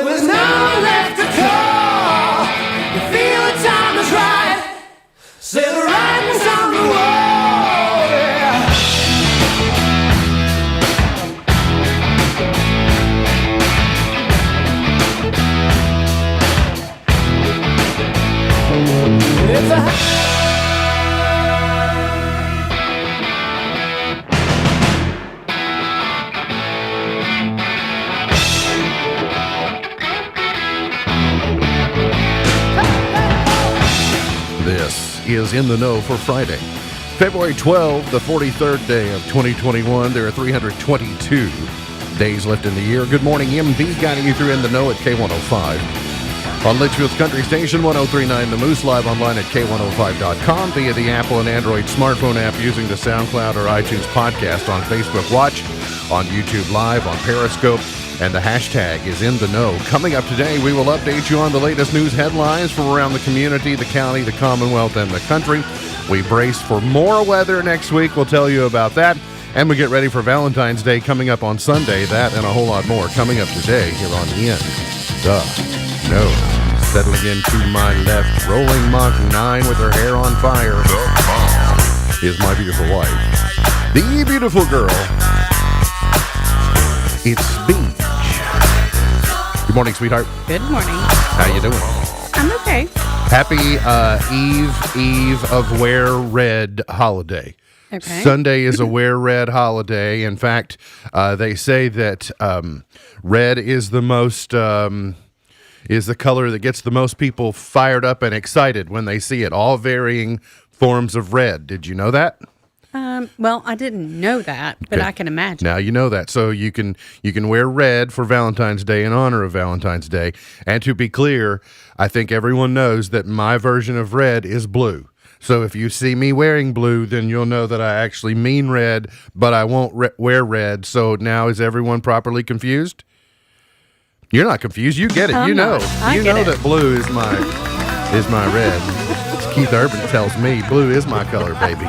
When there's no one left to call, you feel the time is right. Say the writing's on the wall, yeah. It's a This is In the Know for Friday, February 12, the 43rd day of 2021. There are 322 days left in the year. Good morning, MD, guiding you through In the Know at K105. On Litchfield's Country Station, 1039 The Moose, live online at K105.com via the Apple and Android smartphone app using the SoundCloud or iTunes podcast, on Facebook Watch, on YouTube Live, on Periscope, and the hashtag is In the Know. Coming up today, we will update you on the latest news headlines from around the community, the county, the Commonwealth, and the country. We brace for more weather next week. We'll tell you about that. And we get ready for Valentine's Day coming up on Sunday. That and a whole lot more coming up today here on In the Know. Settling into my left, rolling Mach 9 with her hair on fire, is my beautiful wife, the beautiful girl. It's Beach. Good morning, sweetheart. Good morning. How you doing? I'm okay. Happy Eve of Wear Red holiday. Okay. Sunday is a Wear Red holiday. In fact, they say that red is the most is the color that gets the most people fired up and excited when they see it. All varying forms of red. Did you know that? Well, I didn't know that, but Okay. I can imagine. Now you know that. So you can wear red for Valentine's Day in honor of Valentine's Day. And to be clear, I think everyone knows that my version of red is blue. So if you see me wearing blue, then you'll know that I actually mean red, but I won't wear red. So now is everyone properly confused? You're not confused. You get it. I'm you know. not. I You get know it. that blue is my red. As Keith Urban tells me, blue is my color, baby.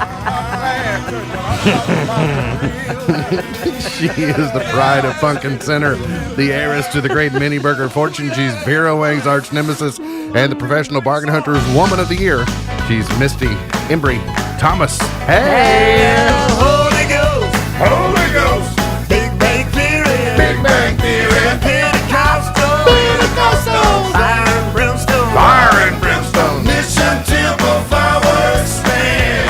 She is the pride of Funkin' Center, the heiress to the great mini burger fortune. She's Vera Wang's arch nemesis and the professional bargain hunter's woman of the year. She's Misty Embry Thomas. Hey! Holy Ghost, Holy Ghost, Big Bang Theory, Big Bang Theory, Pentecostal, Pentecostal, Fire and Brimstone, Fire and Brimstone, Mission Temple Fireworks Stand.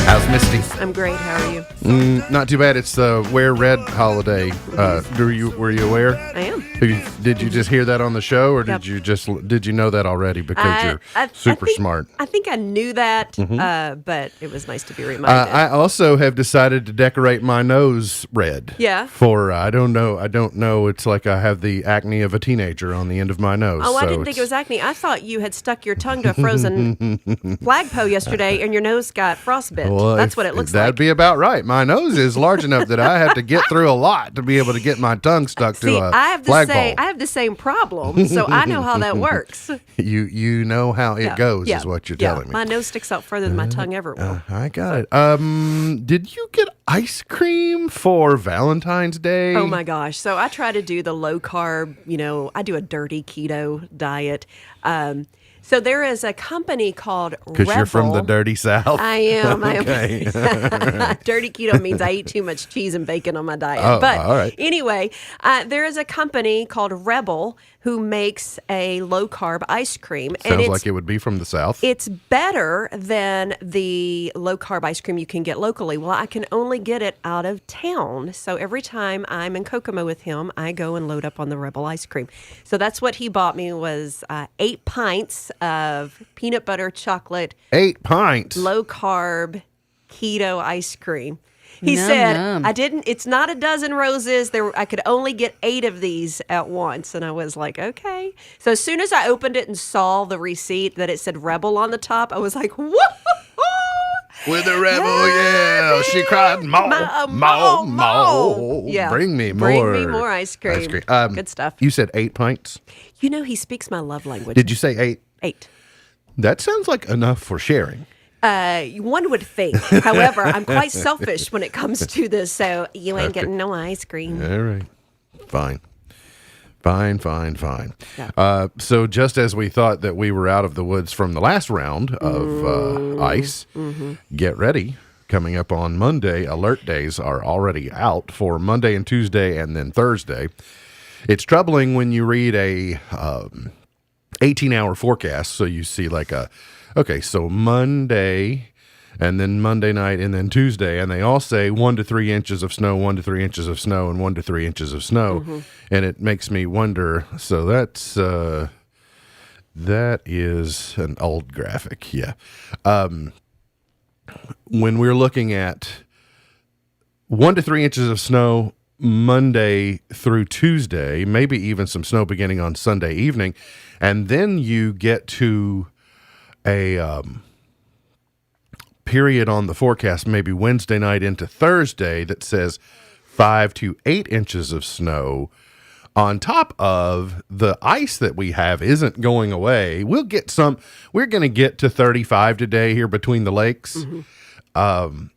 How's Misty? I'm great. How are you? Not too bad. It's the Wear Red holiday. Were you aware? I am. Did you just hear that on the show, or Yep. did you know that already because you're super smart? I think I knew that, but it was nice to be reminded. I also have decided to decorate my nose red. Yeah. For I don't know. It's like I have the acne of a teenager on the end of my nose. Oh, I so didn't think it was acne. I thought you had stuck your tongue to a frozen flagpole yesterday and your nose got frostbit. Well, That's what it looks That'd like. be about right. My nose is large enough that I have to get through a lot to be able to get my tongue stuck See, to a I have flagpole. the same problem, so I know how that works. You know how it goes is what you're telling me. My nose sticks out further than my tongue ever will. I got it. Did you get ice cream for Valentine's Day? Oh my gosh. So I try to do the low carb, I do a dirty keto diet. So there is a company called Rebel. Because you're from the dirty South. I am. Okay. Dirty keto means I eat too much cheese and bacon on my diet. Oh, but all right. anyway, there is a company called Rebel who makes a low carb ice cream. Sounds like it would be from the South. It's better than the low carb ice cream you can get locally. Well, I can only get it out of town. So every time I'm in Kokomo with him, I go and load up on the Rebel ice cream. So that's what he bought me was 8 pints of peanut butter chocolate 8 pints. low carb keto ice cream. He Num, said, num. it's not a dozen roses. I could only get 8 of these at once. And I was like, okay. So as soon as I opened it and saw the receipt that it said Rebel on the top, I was like, whoa. With a rebel, yeah. She cried, Mo. Yeah. Bring me more. Bring me more ice cream. Good stuff. You said 8 pints. He speaks my love language. Did you say 8? 8. That sounds like enough for sharing. One would think. However, I'm quite selfish when it comes to this, so you ain't getting no ice cream. All right. Fine. Fine, fine, fine. Yeah. So just as we thought that we were out of the woods from the last round of ice, get ready. Coming up on Monday, alert days are already out for Monday and Tuesday and then Thursday. It's troubling when you read a 18-hour forecast. So you see so Monday and then Monday night and then Tuesday, and they all say 1 to 3 inches of snow, 1 to 3 inches of snow, and 1 to 3 inches of snow. And it makes me wonder, so that is an old graphic. Yeah. When we're looking at 1 to 3 inches of snow Monday through Tuesday, maybe even some snow beginning on Sunday evening, and then you get to a period on the forecast, maybe Wednesday night into Thursday, that says 5 to 8 inches of snow. On top of the ice that we have isn't going away. We're going to get to 35 today here between the lakes. And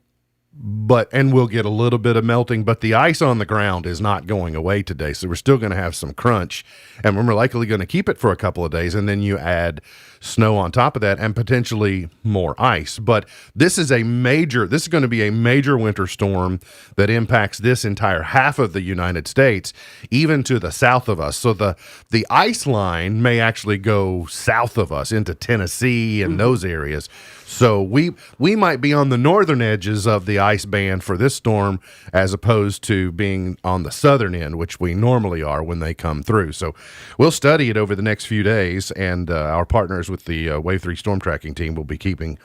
we'll get a little bit of melting, but the ice on the ground is not going away today. So we're still going to have some crunch, and we're likely going to keep it for a couple of days. And then you add snow on top of that and potentially more ice. But this is going to be a major winter storm that impacts this entire half of the United States, even to the south of us. So the ice line may actually go south of us into Tennessee and those areas. So we might be on the northern edges of the ice band for this storm, as opposed to being on the southern end, which we normally are when they come through. So we'll study it over the next few days, and our partners with the Wave 3 storm tracking team will be keeping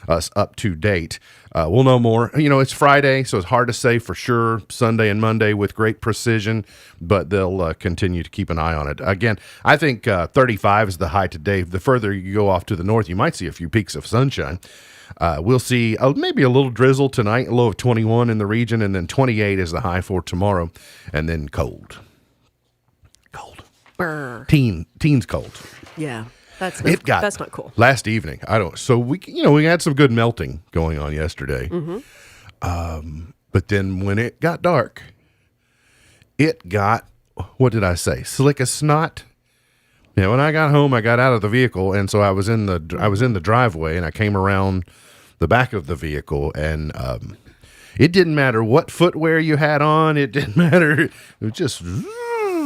us up to date. We'll know more. It's Friday, so it's hard to say for sure Sunday and Monday with great precision, but they'll continue to keep an eye on it. Again, I think 35 is the high today. The further you go off to the north, you might see a few peaks of sunshine. We'll see maybe a little drizzle tonight, a low of 21 in the region, and then 28 is the high for tomorrow, and then cold. Brr. Teens cold. Yeah. That's not cool. Last evening, so we had some good melting going on yesterday. But then when it got dark, it got, what did I say? Slick as snot. When I got home, I got out of the vehicle, and so I was in the driveway, and I came around the back of the vehicle, and it didn't matter what footwear you had on. It didn't matter. It was just.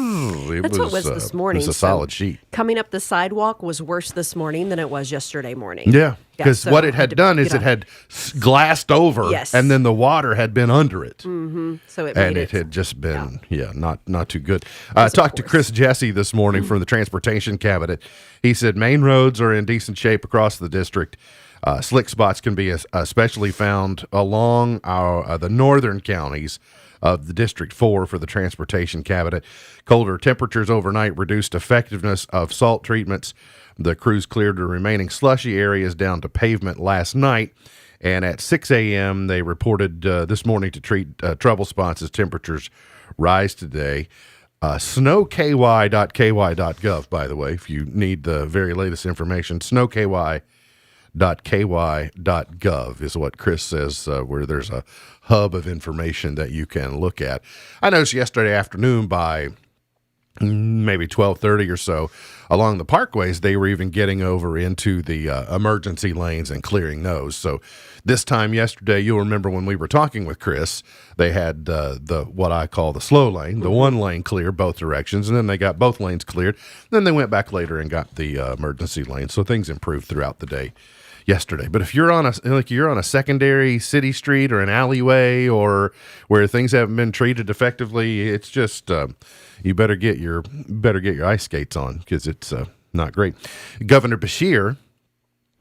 That's what it was this morning. It was a solid sheet. Coming up the sidewalk was worse this morning than it was yesterday morning. Yeah, because what it had done is it had glassed over, and then the water had been under it. So it had just been, not too good. I talked to Chris Jesse this morning from the Transportation Cabinet. He said main roads are in decent shape across the district. Slick spots can be especially found along the northern counties of the District 4 for the Transportation Cabinet. Colder temperatures overnight reduced effectiveness of salt treatments. The crews cleared the remaining slushy areas down to pavement last night, and at 6 a.m. they reported this morning to treat trouble spots as temperatures rise today. snowky.ky.gov, by the way, if you need the very latest information. snowky.ky.gov is what Chris says, where there's a hub of information that you can look at. I noticed yesterday afternoon by maybe 12:30 or so along the parkways, they were even getting over into the emergency lanes and clearing those. So this time yesterday, you'll remember when we were talking with Chris, they had the what I call the slow lane, the one lane clear both directions, and then they got both lanes cleared. Then they went back later and got the emergency lane. So things improved throughout the day yesterday. But if you're on a secondary city street or an alleyway or where things haven't been treated effectively, it's just you better get your ice skates on, because it's not great. Governor Beshear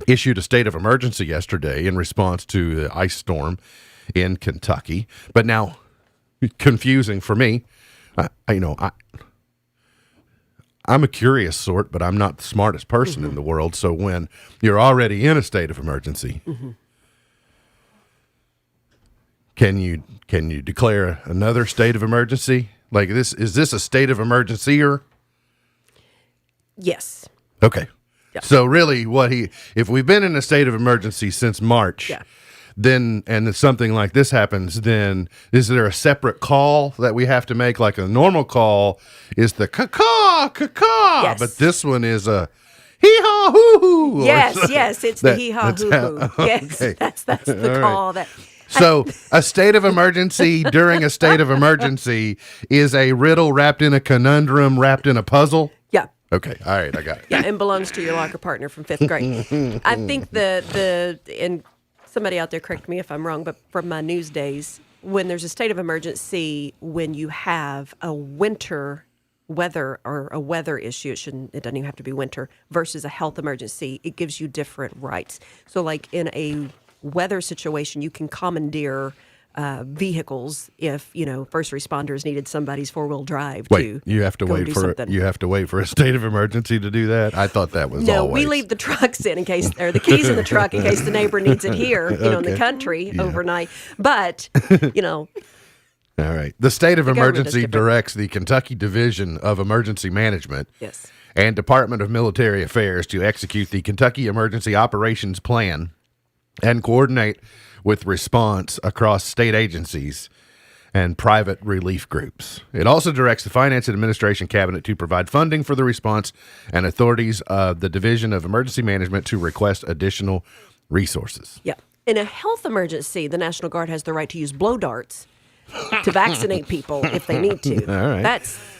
issued a state of emergency yesterday in response to the ice storm in Kentucky. But now, confusing for me, I'm a curious sort, but I'm not the smartest person in the world. So when you're already in a state of emergency, can you declare another state of emergency? Like this, is this a state of emergency or? Yes. Okay. Yeah. So really if we've been in a state of emergency since March, then and if something like this happens, then is there a separate call that we have to make? Like a normal call is the caw, Yes. but this one is a hee-haw, hoo-hoo. or Yes, something. yes, it's That- the hee-haw, that's hoo-hoo. how- Yes, okay. that's the All right. call that... So a state of emergency during a state of emergency is a riddle wrapped in a conundrum, wrapped in a puzzle. Yeah. Okay. All right. I got it. Yeah, and belongs to your locker partner from 5th grade. I think and somebody out there correct me if I'm wrong, but from my news days, when there's a state of emergency, when you have a winter weather or a weather issue, it doesn't even have to be winter, versus a health emergency, it gives you different rights. So like in a weather situation, you can commandeer vehicles if first responders needed somebody's 4-wheel drive Wait, you have to go wait do for something. you have to wait for a state of emergency to do that. I thought that was No, always. we leave the trucks in case, or the keys in the truck in case the neighbor needs it here, in the Okay. country overnight. But, All right. The state of government does emergency different. directs the Kentucky Division of Emergency Management yes. and Department of Military Affairs to execute the Kentucky Emergency Operations Plan and coordinate with response across state agencies and private relief groups. It also directs the Finance and Administration Cabinet to provide funding for the response and authorities of the Division of Emergency Management to request additional resources. Yeah. In a health emergency, the National Guard has the right to use blow darts to vaccinate people if they need to. All right.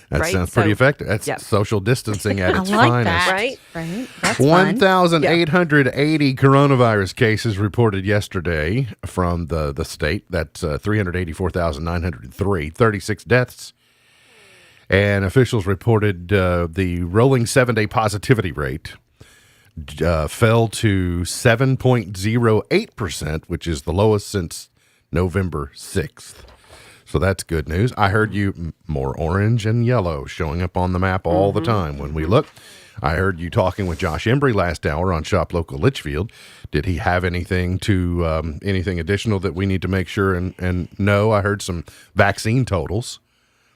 That right. sounds pretty So- effective. That's yeah. social distancing at I its like finest. that. Right? Right. That's fun. 1,880 coronavirus cases reported yesterday from the state. That's 384,903, 36 deaths. And officials reported the rolling 7-day positivity rate fell to 7.08%, which is the lowest since November 6th. So that's good news. I heard you more orange and yellow showing up on the map all the time when we look. I heard you talking with Josh Embry last hour on Shop Local Litchfield. Did he have anything to anything additional that we need to make sure and know? I heard some vaccine totals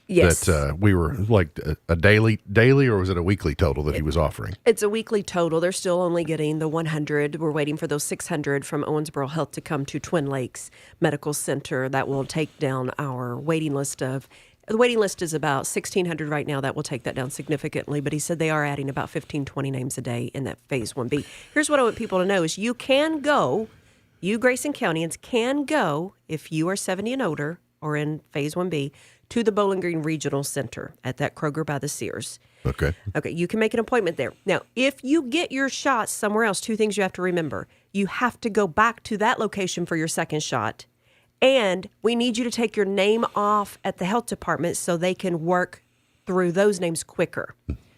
Yes. that we were like a daily, or was it a weekly total that he was offering? It's a weekly total. They're still only getting the 100. We're waiting for those 600 from Owensboro Health to come to Twin Lakes Medical Center. That will take down our waiting list of. The waiting list is about 1,600 right now. That will take that down significantly. But he said they are adding about 15, 20 names a day in that Phase 1B. Here's what I want people to know is you can go, you Grayson Countyans can go, if you are 70 and older or in Phase 1B, to the Bowling Green Regional Center at that Kroger by the Sears. Okay. Okay, you can make an appointment there. Now, if you get your shots somewhere else, 2 things you have to remember. You have to go back to that location for your second shot. And we need you to take your name off at the health department so they can work through those names quicker.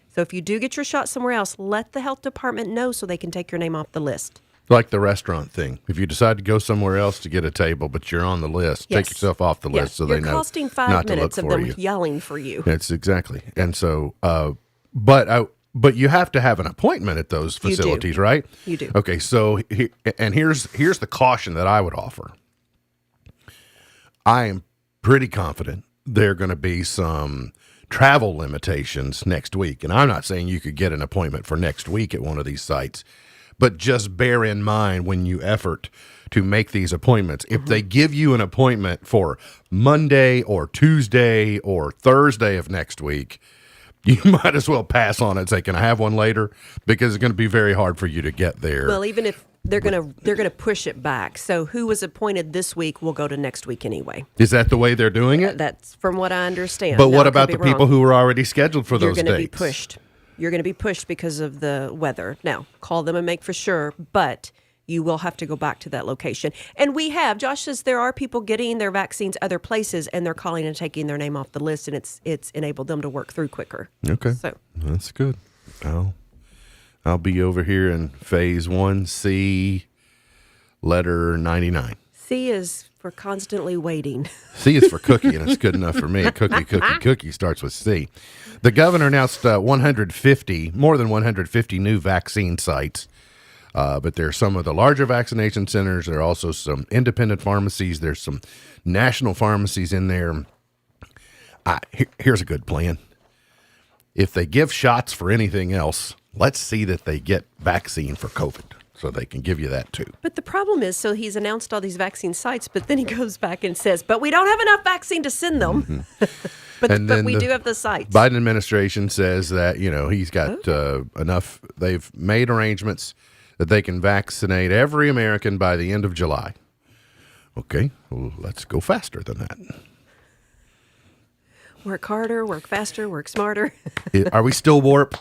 So if you do get your shot somewhere else, let the health department know so they can take your name off the list. Like the restaurant thing. If you decide to go somewhere else to get a table, but you're on the list, take Yes. yourself off the Yeah, list so you're they know costing 5 not to look minutes of for them you. yelling for you. That's exactly. And so, but you have to have an appointment at those You do. facilities, right? You do. Okay, so here's the caution that I would offer. I am pretty confident there are going to be some travel limitations next week, and I'm not saying you could get an appointment for next week at one of these sites, but just bear in mind when you effort to make these appointments. If they give you an appointment for Monday or Tuesday or Thursday of next week, you might as well pass on it and say, can I have one later? Because it's going to be very hard for you to get there. Well, even if they're gonna push it back. So who was appointed this week will go to next week anyway. Is that the way they're doing it? That's from what I understand. But Now, what I could about be the people wrong. who are already scheduled for You're those going to dates? be pushed. You're going to be pushed because of the weather. Now, call them and make for sure, but you will have to go back to that location. And Josh says there are people getting their vaccines other places, and they're calling and taking their name off the list, and it's enabled them to work through quicker. Okay. So That's good. I'll be over here in Phase 1C, letter 99. C is for constantly waiting. C is for cookie, and it's good enough for me. Cookie starts with C. The governor announced more than 150 new vaccine sites. But there's some of the larger vaccination centers. There are also some independent pharmacies. There's some national pharmacies in there. Here's a good plan. If they give shots for anything else, let's see that they get vaccine for COVID. so they can give you that too. But the problem is, so he's announced all these vaccine sites, but then he goes back and says, but we don't have enough vaccine to send them. but And then we the do have the sites. Biden administration says that, he's got enough. They've made arrangements that they can vaccinate every American by the end of July. Okay, well, let's go faster than that. Work harder, work faster, work smarter. Are we still warp?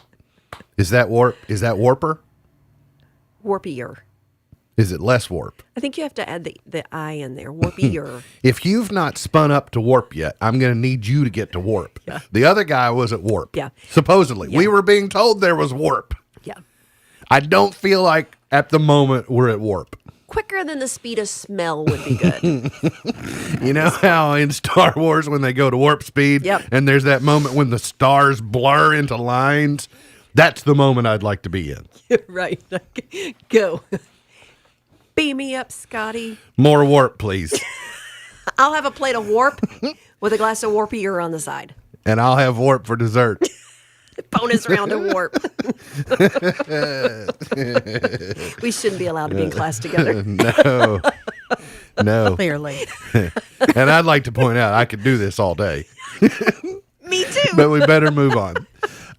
Is that warp? Is that warper? Warpier. Is it less warp? I think you have to add the I in there. Warpier. If you've not spun up to warp yet, I'm going to need you to get to warp. Yeah. The other guy was at warp. Yeah. Supposedly. Yeah. We were being told there was warp. Yeah. I don't feel like at the moment we're at warp. Quicker than the speed of smell would be good. You know how in Star Wars when they go to warp speed Yep. and there's that moment when the stars blur into lines? That's the moment I'd like to be in. Right. Go. Beam me up, Scotty. More warp, please. I'll have a plate of warp with a glass of Warpier on the side. And I'll have warp for dessert. Bonus round of warp. We shouldn't be allowed to be in class together. No. Clearly. And I'd like to point out I could do this all day. Me too. But we better move on.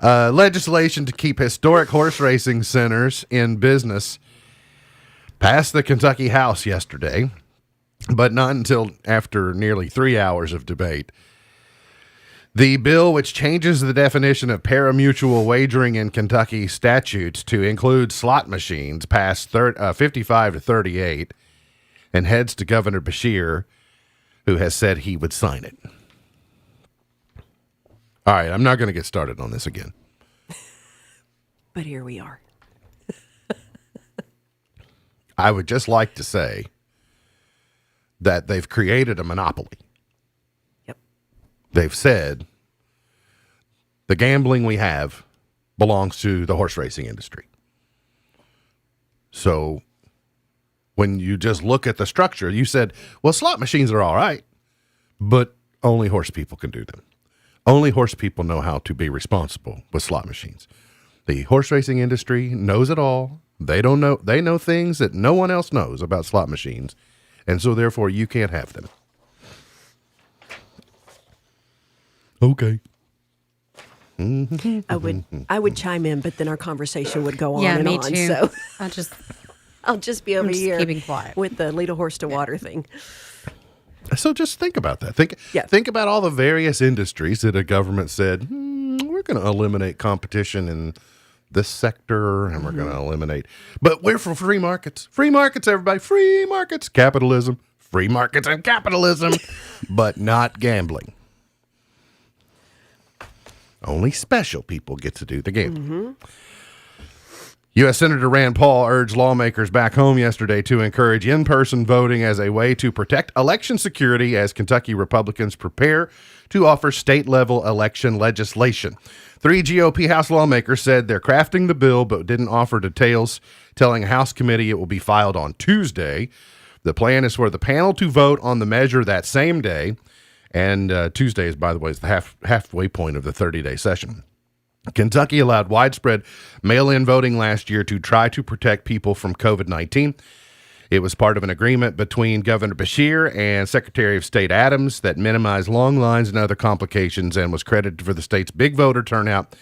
Legislation to keep historic horse racing centers in business passed the Kentucky House yesterday, but not until after nearly 3 hours of debate. The bill, which changes the definition of parimutuel wagering in Kentucky statutes to include slot machines, passed 55 to 38 and heads to Governor Beshear, who has said he would sign it. All right, I'm not going to get started on this again. But here we are. I would just like to say that they've created a monopoly. Yep. They've said the gambling we have belongs to the horse racing industry. So when you just look at the structure, you said, well, slot machines are all right, but only horse people can do them. Only horse people know how to be responsible with slot machines. The horse racing industry knows it all. They don't know. They know things that no one else knows about slot machines, and so therefore you can't have them. Okay. I would chime in, but then our conversation would go on Yeah, and me on. too. So I'll I'll just be over just here keeping quiet. with the lead a horse to water thing. So just think about that. Think about all the various industries that a government said, we're going to eliminate competition in this sector, and we're going to eliminate. But we're for free markets. Free markets, everybody. Free markets. Capitalism. Free markets and capitalism. But not gambling. Only special people get to do the gambling. U.S. Senator Rand Paul urged lawmakers back home yesterday to encourage in-person voting as a way to protect election security as Kentucky Republicans prepare to offer state-level election legislation. 3 GOP House lawmakers said they're crafting the bill but didn't offer details, telling a House committee it will be filed on Tuesday. The plan is for the panel to vote on the measure that same day, and Tuesday is, by the way, is the halfway point of the 30-day session. Kentucky allowed widespread mail-in voting last year to try to protect people from COVID-19. It was part of an agreement between Governor Beshear and Secretary of State Adams that minimized long lines and other complications and was credited for the state's big voter turnout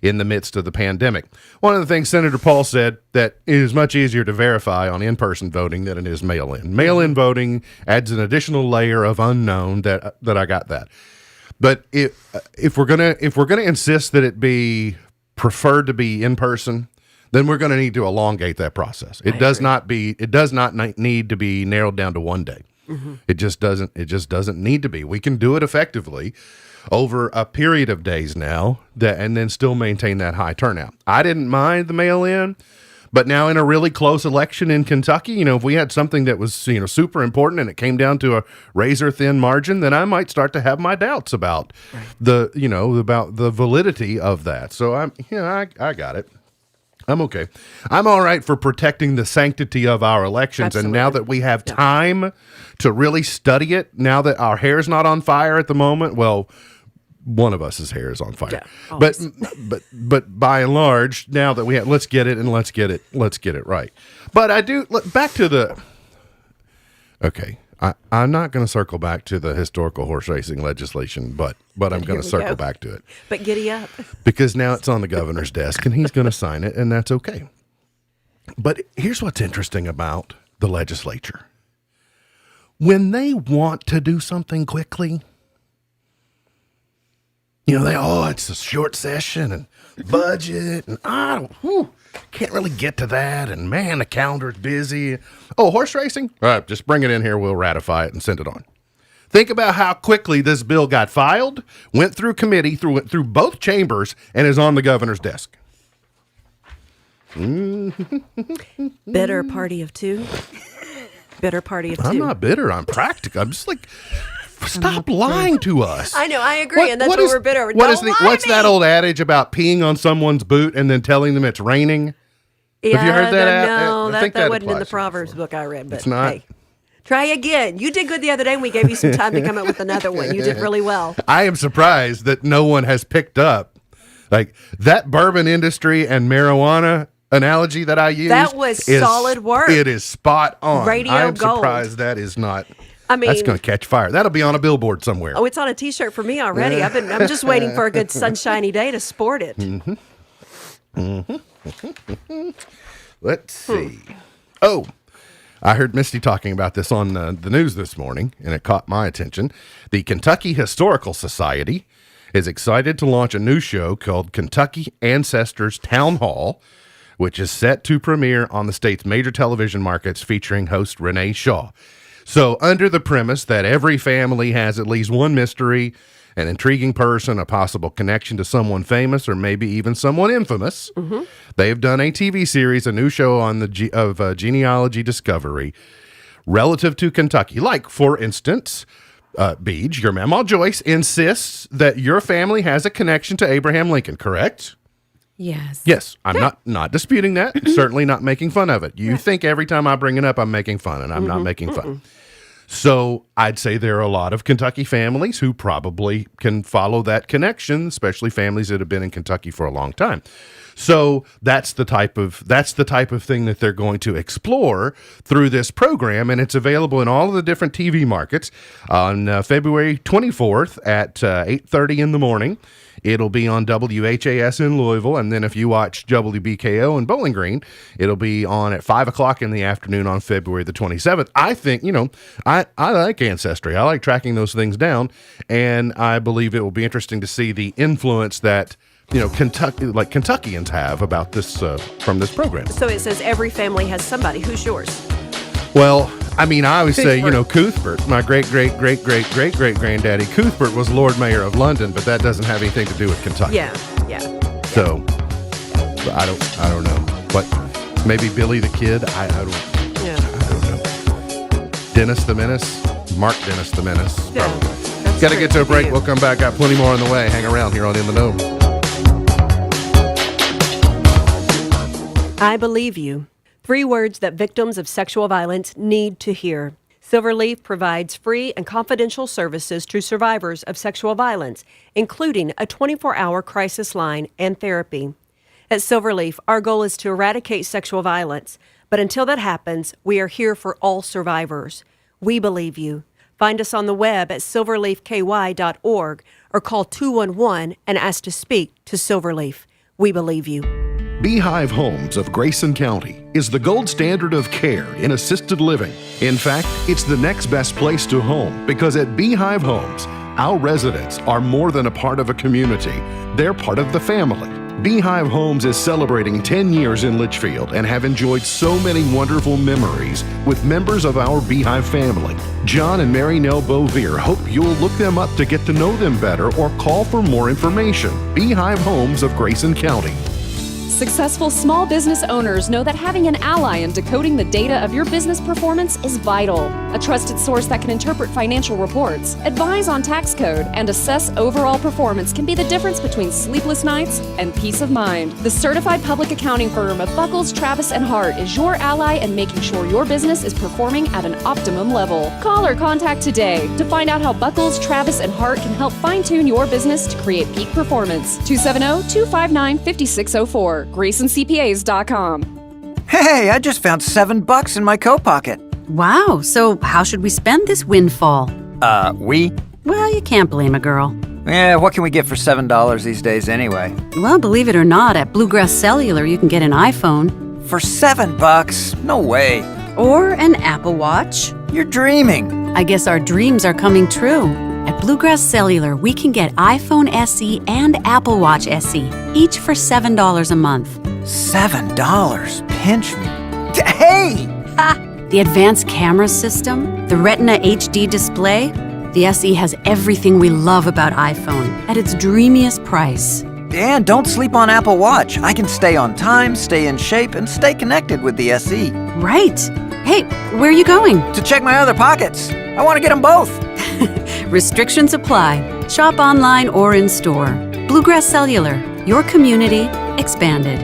in the midst of the pandemic. One of the things Senator Paul said that it is much easier to verify on in-person voting than it is mail-in. Mail-in voting adds an additional layer of unknown that I got that. But if we're gonna insist that it be preferred to be in person, then we're going to need to elongate that process. It does not need to be narrowed down to one day. It just doesn't need to be. We can do it effectively over a period of days now and then still maintain that high turnout. I didn't mind the mail in, but now in a really close election in Kentucky, if we had something that was, super important and it came down to a razor thin margin, then I might start to have my doubts about about the validity of that. So I got it. I'm okay. I'm all right for protecting the sanctity of our elections. Absolutely. And now that we have time to really study it, now that our hair's not on fire at the moment, well, one of us's hair is on fire. Yeah, but by and large, now that we have, let's get it right. But I do back to the. Okay, I'm not going to circle back to the historical horse racing legislation, but I'm going to circle back to it. But giddy up. Because now it's on the governor's desk and he's going to sign it, and that's okay. But here's what's interesting about the legislature. When they want to do something quickly, it's a short session and budget, and can't really get to that, and man, the calendar's busy. Oh, horse racing? All right, just bring it in here, we'll ratify it and send it on. Think about how quickly this bill got filed, went through committee, went through both chambers, and is on the governor's desk. Bitter party of two. Bitter party of two. I'm not bitter. I'm practical. I'm just like, stop lying to us. I know. I agree, and that's what we're bitter over. What's that old adage about peeing on someone's boot and then telling them it's raining? Yeah, have you heard that? No, I think that wasn't in the applies. Proverbs book I read. But It's not? Hey, try again. You did good the other day, and we gave you some time to come up with another one. You did really well. I am surprised that no one has picked up like that bourbon industry and marijuana analogy that I used. That was solid work. It is spot on. Radio I'm gold. surprised that is not. I mean, that's going to catch fire. That'll be on a billboard somewhere. Oh, it's on a T-shirt for me already. I'm just waiting for a good sunshiny day to sport it. Let's see. Oh, I heard Misty talking about this on the news this morning, and it caught my attention. The Kentucky Historical Society is excited to launch a new show called Kentucky Ancestors Town Hall, which is set to premiere on the state's major television markets, featuring host Renee Shaw. So under the premise that every family has at least one mystery, an intriguing person, a possible connection to someone famous, or maybe even someone infamous, they've done a TV series, a new show on the genealogy discovery relative to Kentucky. Like, for instance, Beej, your Mama Joyce, insists that your family has a connection to Abraham Lincoln, correct? Yes. Yes, I'm not disputing that. Certainly not making fun of it. You think every time I bring it up, I'm making fun, and I'm not making fun. So I'd say there are a lot of Kentucky families who probably can follow that connection, especially families that have been in Kentucky for a long time. So that's the type of thing that they're going to explore through this program, and it's available in all of the different TV markets on February 24th at 8:30 in the morning. It'll be on WHAS in Louisville, and then if you watch WBKO in Bowling Green, it'll be on at 5 o'clock in the afternoon on February the 27th. I think, I like Ancestry. I like tracking those things down, and I believe it will be interesting to see the influence that Kentuckians have about this from this program. So it says every family has somebody. Who's yours? Well, I mean, I always say, Cuthbert. Cuthbert, my great-great-great-great-great-great-granddaddy Cuthbert was Lord Mayor of London, but that doesn't have anything to do with Kentucky. Yeah. So, I don't know. What? Maybe Billy the Kid? I don't know. Dennis the Menace? Mark Dennis the Menace. Yeah, Got to get to a break. We'll come back. Got plenty more on the way. Hang around here on In the Know. I believe you. 3 words that victims of sexual violence need to hear. Silverleaf provides free and confidential services to survivors of sexual violence, including a 24-hour crisis line and therapy. At Silverleaf, our goal is to eradicate sexual violence, but until that happens, we are here for all survivors. We believe you. Find us on the web at silverleafky.org or call 211 and ask to speak to Silverleaf. We believe you. Beehive Homes of Grayson County is the gold standard of care in assisted living. In fact, it's the next best place to home because at Beehive Homes, our residents are more than a part of a community. They're part of the family. Beehive Homes is celebrating 10 years in Litchfield and have enjoyed so many wonderful memories with members of our Beehive family. John and Mary Nell Bovier hope you'll look them up to get to know them better or call for more information. Beehive Homes of Grayson County. Successful small business owners know that having an ally in decoding the data of your business performance is vital. A trusted source that can interpret financial reports, advise on tax code, and assess overall performance can be the difference between sleepless nights and peace of mind. The certified public accounting firm of Buckles, Travis, and Hart is your ally in making sure your business is performing at an optimum level. Call or contact today to find out how Buckles, Travis, and Hart can help fine-tune your business to create peak performance. 270-259-5604. GraysonCPAs.com. Hey, I just found $7 in my coat pocket. Wow, so how should we spend this windfall? We? Well, you can't blame a girl. Yeah, what can we get for $7 these days anyway? Well, believe it or not, at Bluegrass Cellular you can get an iPhone. For $7? No way. Or an Apple Watch. You're dreaming. I guess our dreams are coming true. At Bluegrass Cellular, we can get iPhone SE and Apple Watch SE, each for $7 a month. $7? Pinch me. Hey! Ha! The advanced camera system, the Retina HD display. The SE has everything we love about iPhone at its dreamiest price. And don't sleep on Apple Watch. I can stay on time, stay in shape, and stay connected with the SE. Right. Hey, where are you going? To check my other pockets. I want to get them both. Restrictions apply. Shop online or in store. Bluegrass Cellular, your community expanded.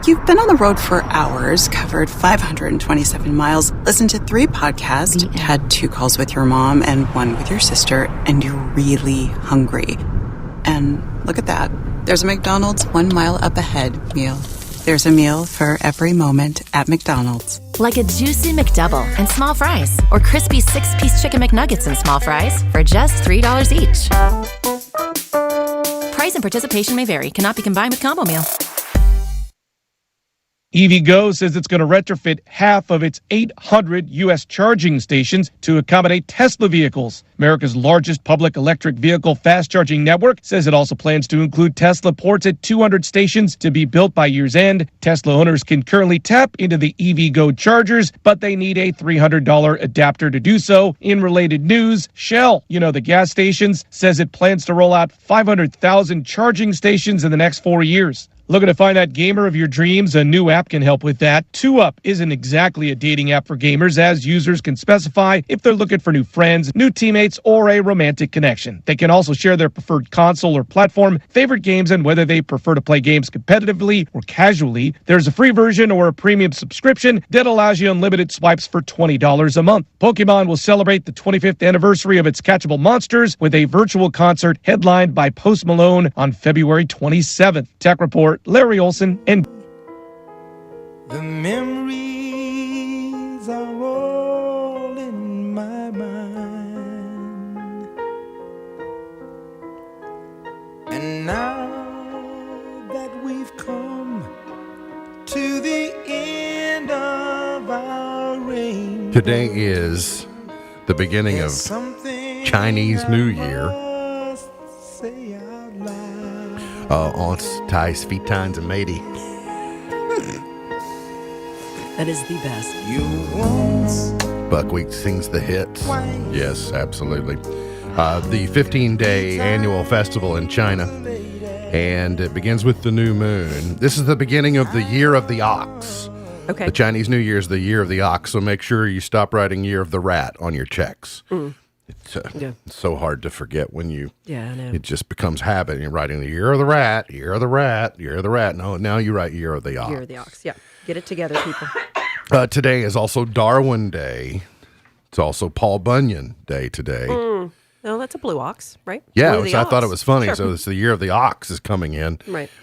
You've been on the road for hours, covered 527 miles, listened to 3 podcasts, had 2 calls with your mom and 1 with your sister, and you're really hungry. And look at that. There's a McDonald's 1 mile up ahead meal. There's a meal for every moment at McDonald's. Like a juicy McDouble and small fries, or crispy 6-piece chicken McNuggets and small fries for just $3 each. Price and participation may vary. Cannot be combined with combo meal. EVgo says it's going to retrofit half of its 800 U.S. charging stations to accommodate Tesla vehicles. America's largest public electric vehicle fast charging network says it also plans to include Tesla ports at 200 stations to be built by year's end. Tesla owners can currently tap into the EVgo chargers, but they need a $300 adapter to do so. In related news, Shell, the gas stations, says it plans to roll out 500,000 charging stations in the next 4 years. Looking to find that gamer of your dreams? A new app can help with that. 2Up isn't exactly a dating app for gamers, as users can specify if they're looking for new friends, new teammates, or a romantic connection. They can also share their preferred console or platform, favorite games, and whether they prefer to play games competitively or casually. There's a free version or a premium subscription that allows you unlimited swipes for $20 a month. Pokemon will celebrate the 25th anniversary of its Catchable Monsters with a virtual concert headlined by Post Malone on February 27th. Tech Report, Larry Olson, and the memories are all in my mind, and now that we've come to the end of our reign, today is the beginning of Chinese New Year. Ons Thais Fitans and Matey. That is the best. Buckwheat sings the hits. Yes, absolutely. The 15-day annual festival in China, and it begins with the new moon. This is the beginning of the Year of the Ox. Okay. The Chinese New Year is the Year of the Ox, so make sure you stop writing Year of the Rat on your checks. It's so hard to forget when you. Yeah, I know. It just becomes habit. You're writing the Year of the Rat, Year of the Rat, Year of the Rat. No, now you write Year of the Ox. Year of the Ox. Yeah, get it together, people. Today is also Darwin Day. It's also Paul Bunyan Day today. No, that's a blue ox, right? Yeah, Blue which the I thought ox. it was funny. Sure. So it's the Year of the Ox is coming in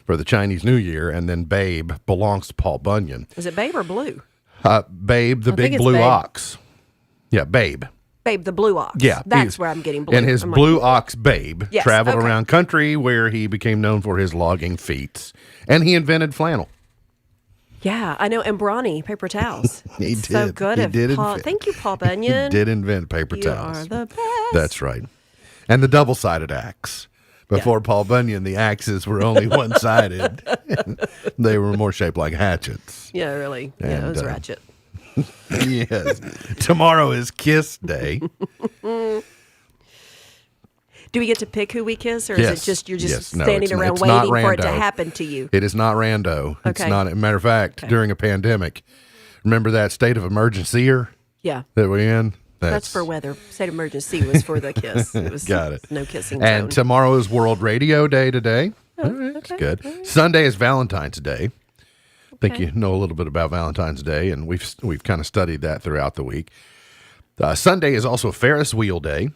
for the Chinese New Year, and then Babe belongs to Paul Bunyan. Is it Babe or Blue? Babe, the I think big it's blue Babe. ox. Yeah, Babe. Babe, the blue ox. Yeah, That's where I'm getting blue. And his I'm blue like, ox Babe Yes, traveled okay. around country where he became known for his logging feats, and he invented flannel. Yeah, I know. And Brawny, paper towels. He It's So did. good. He of did Paul. invent- Thank you, Paul He Bunyan. did invent paper You towels. are the best. That's right. And the double-sided axe. Before Paul Bunyan, the axes were only one-sided. They were more shaped like hatchets. Yeah, really. Yeah, And, it was ratchet. Yes. Tomorrow is Kiss Day. Do we get to pick who we kiss, or Yes. is it just you're just Yes. No, standing it's around it's not waiting for it to rando. happen to you? It is not rando. It's Okay. not. Matter of fact, during a pandemic, remember that state of emergency year Yeah. that we're in? That's for weather. State of emergency was for the kiss. It was Got it. no kissing And zone. tomorrow is World Radio Day today. All right, okay. that's good. Sunday is Valentine's Day. I think you know a little bit about Valentine's Day, and we've kind of studied that throughout the week. Sunday is also Ferris Wheel Day.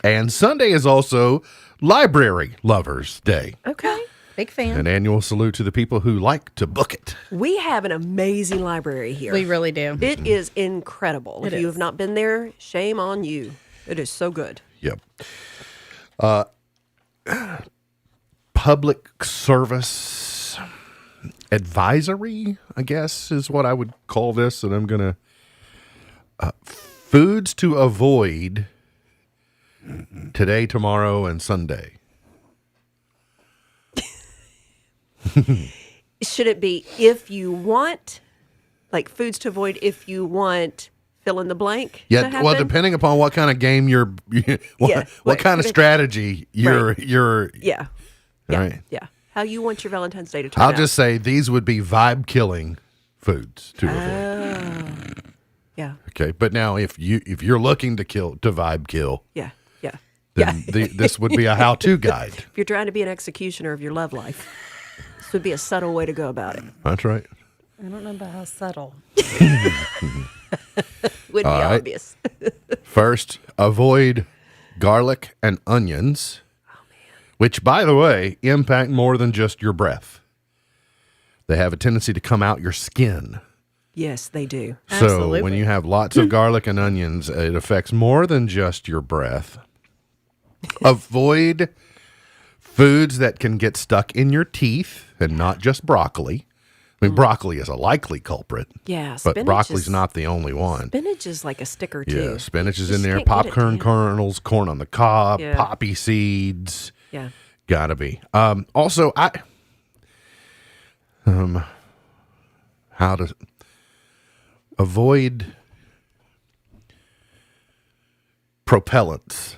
And Sunday is also Library Lovers Day. Okay. Big fan. An annual salute to the people who like to book it. We have an amazing library here. We really do. It is incredible. It if you is. have not been there, shame on you. It is so good. Yep. Public service advisory, I guess, is what I would call this. And I'm going to foods to avoid today, tomorrow, and Sunday. Should it be if you want, like foods to avoid if you want fill in the blank? to Yeah, well, happen? depending upon what kind of game you're, what what- kind of strategy you're. Yeah. All Yeah. right. Yeah. How you want your Valentine's Day to turn I'll out. just say these would be vibe killing foods to avoid. Yeah. Okay, but now if you're looking to vibe kill, Yeah. Yeah. then this would be a how-to guide. If you're trying to be an executioner of your love life, this would be a subtle way to go about it. That's right. I don't know about how subtle. Would be All right. obvious. First, avoid garlic and onions, which, by the way, impact more than just your breath. They have a tendency to come out your skin. Yes, they do. So when you have lots of garlic and onions, it affects more than just your breath. Avoid foods that can get stuck in your teeth, and not just broccoli. I mean, broccoli is a likely culprit. Yeah, but spinach broccoli's is- not the only one. Spinach is like a sticker too. Yeah, spinach is Just in there. can't get it Popcorn down. kernels, corn on the cob, Yeah. poppy seeds. Yeah. Gotta be. Also, how to avoid propellants.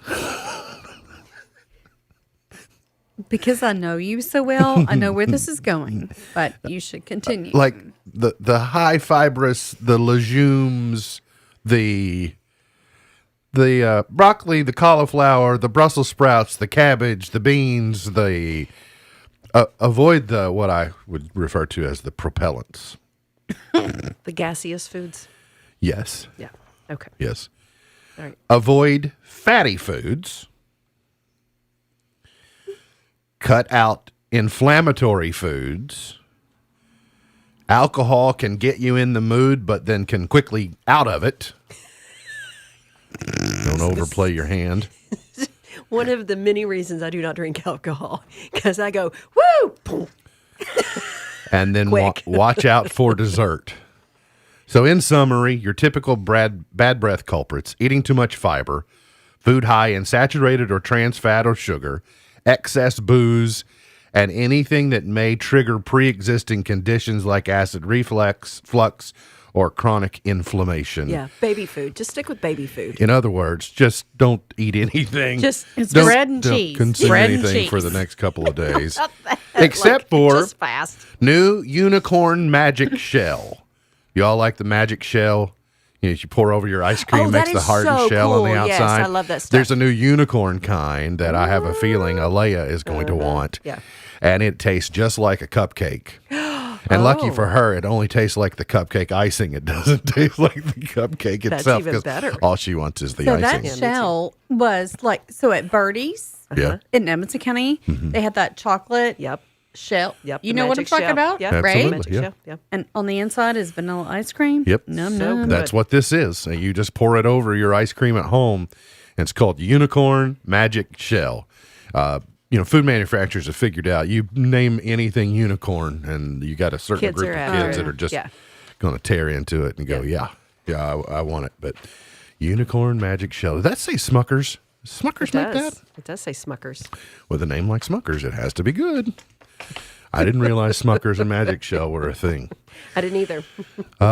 Because I know you so well, I know where this is going, but you should continue. Like the high fibrous, the legumes, the broccoli, the cauliflower, the Brussels sprouts, the cabbage, the beans, avoid the what I would refer to as the propellants. The gaseous foods. Yes. Yeah. Okay. Yes. All right. Avoid fatty foods. Cut out inflammatory foods. Alcohol can get you in the mood, but then can quickly out of it. Don't overplay your hand. One of the many reasons I do not drink alcohol, because I go, woo! Boom. And then Quick. watch out for dessert. So in summary, your typical bad breath culprits: eating too much fiber, food high in saturated or trans fat or sugar, excess booze, and anything that may trigger pre-existing conditions like acid reflux, flux, or chronic inflammation. Yeah, baby food. Just stick with baby food. In other words, just don't eat anything. Just- It's Don't- bread and don't cheese. Consume Bread and anything for cheese. the next couple of days. Except for Just fast. new unicorn magic shell. You all like the magic shell? You pour over your ice cream, Oh, that makes the is hardened so shell on the cool. Yes, outside. I love that stuff. There's a new unicorn kind that I have a feeling Alea is going to want. Yeah. And it tastes just like a cupcake. And lucky Oh. for her, it only tastes like the cupcake icing. It doesn't taste like the cupcake That's itself. even 'cause better. all she wants is the So icing. that shell was like, so at Birdie's Yeah. in Edmonton County, they had that chocolate Yep. shell. Yep. You the know what I'm magic talking shell. about? Yep. Right? Absolutely. Magic Yeah. shell. Yep. And on the inside is vanilla ice cream. Yep. Num, So num. good. That's what this is. You just pour it over your ice cream at home. And it's called Unicorn Magic Shell. Food manufacturers have figured out you name anything unicorn, and you got a certain Kids group are of after kids it. that are just Yeah. going to tear into it and go, yeah, I want it. But Unicorn Magic Shell. Did that say Smuckers? Smuckers It make does. that? It does say Smuckers. With a name like Smuckers, it has to be good. I didn't realize Smuckers and Magic Shell were a thing. I didn't either.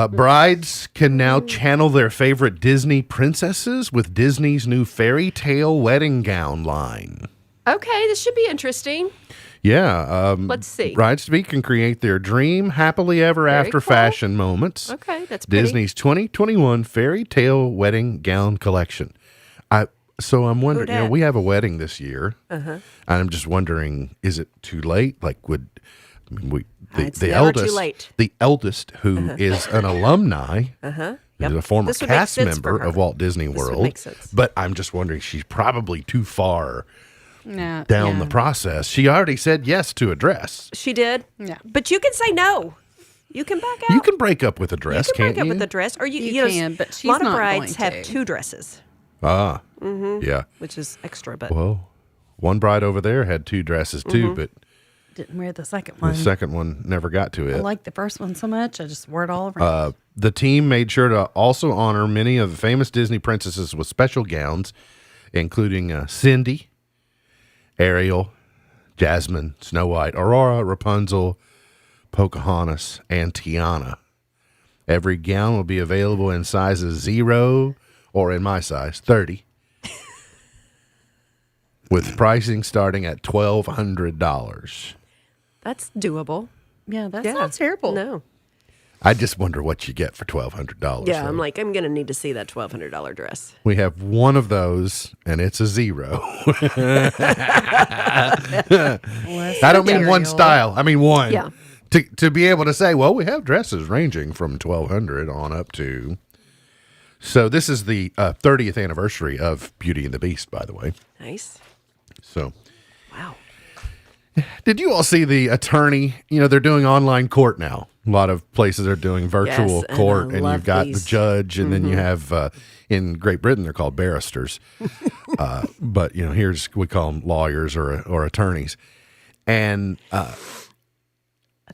Brides can now channel their favorite Disney princesses with Disney's new fairy tale wedding gown line. Okay, this should be interesting. Yeah. Let's see. Brides-to-be can create their dream happily ever after cool. fashion moments. Okay, that's pretty. Disney's 2021 fairy tale wedding gown collection. So I'm wondering, we have a wedding this year. And I'm just wondering, is it too late? Like, It's the never eldest, too late. the eldest, who is an alumni, Yep. is a former This would make cast sense member for her. of Walt Disney This would World. make sense. But I'm just wondering, she's probably too far No, down yeah. the process. She already said yes to a dress. She did? Yeah. But you can say no. You can back out. You can break up with a dress, You can can't break you? up with a dress. Or you You know, can, but a she's lot of not brides going have to. 2 dresses, Yeah. which is extra. But Well, one bride over there had 2 dresses too, but Didn't wear the second one. the second one never got to I it. like the first one so much, I just wore it all around. The team made sure to also honor many of the famous Disney princesses with special gowns, including Cindy, Ariel, Jasmine, Snow White, Aurora, Rapunzel, Pocahontas, and Tiana. Every gown will be available in sizes 0, or in my size, 30, with pricing starting at $1,200. that's doable. Yeah, that's not terrible. No. I just wonder what you get for $1,200. Yeah, though. I'm like, I'm going to need to see that $1,200 dress. We have one of those, and it's a 0. I don't mean one style. I mean one. Yeah. To be able to say, well, we have dresses ranging from $1,200 on up to. So this is the 30th anniversary of Beauty and the Beast, by the way. Nice. So. Wow. Did you all see the attorney? You know, they're doing online court now. A lot of places are doing virtual Yes, and court, I and love you've got these. the judge, and then you have, in Great Britain, they're called barristers. But, you know, here's, we call them lawyers or attorneys. And I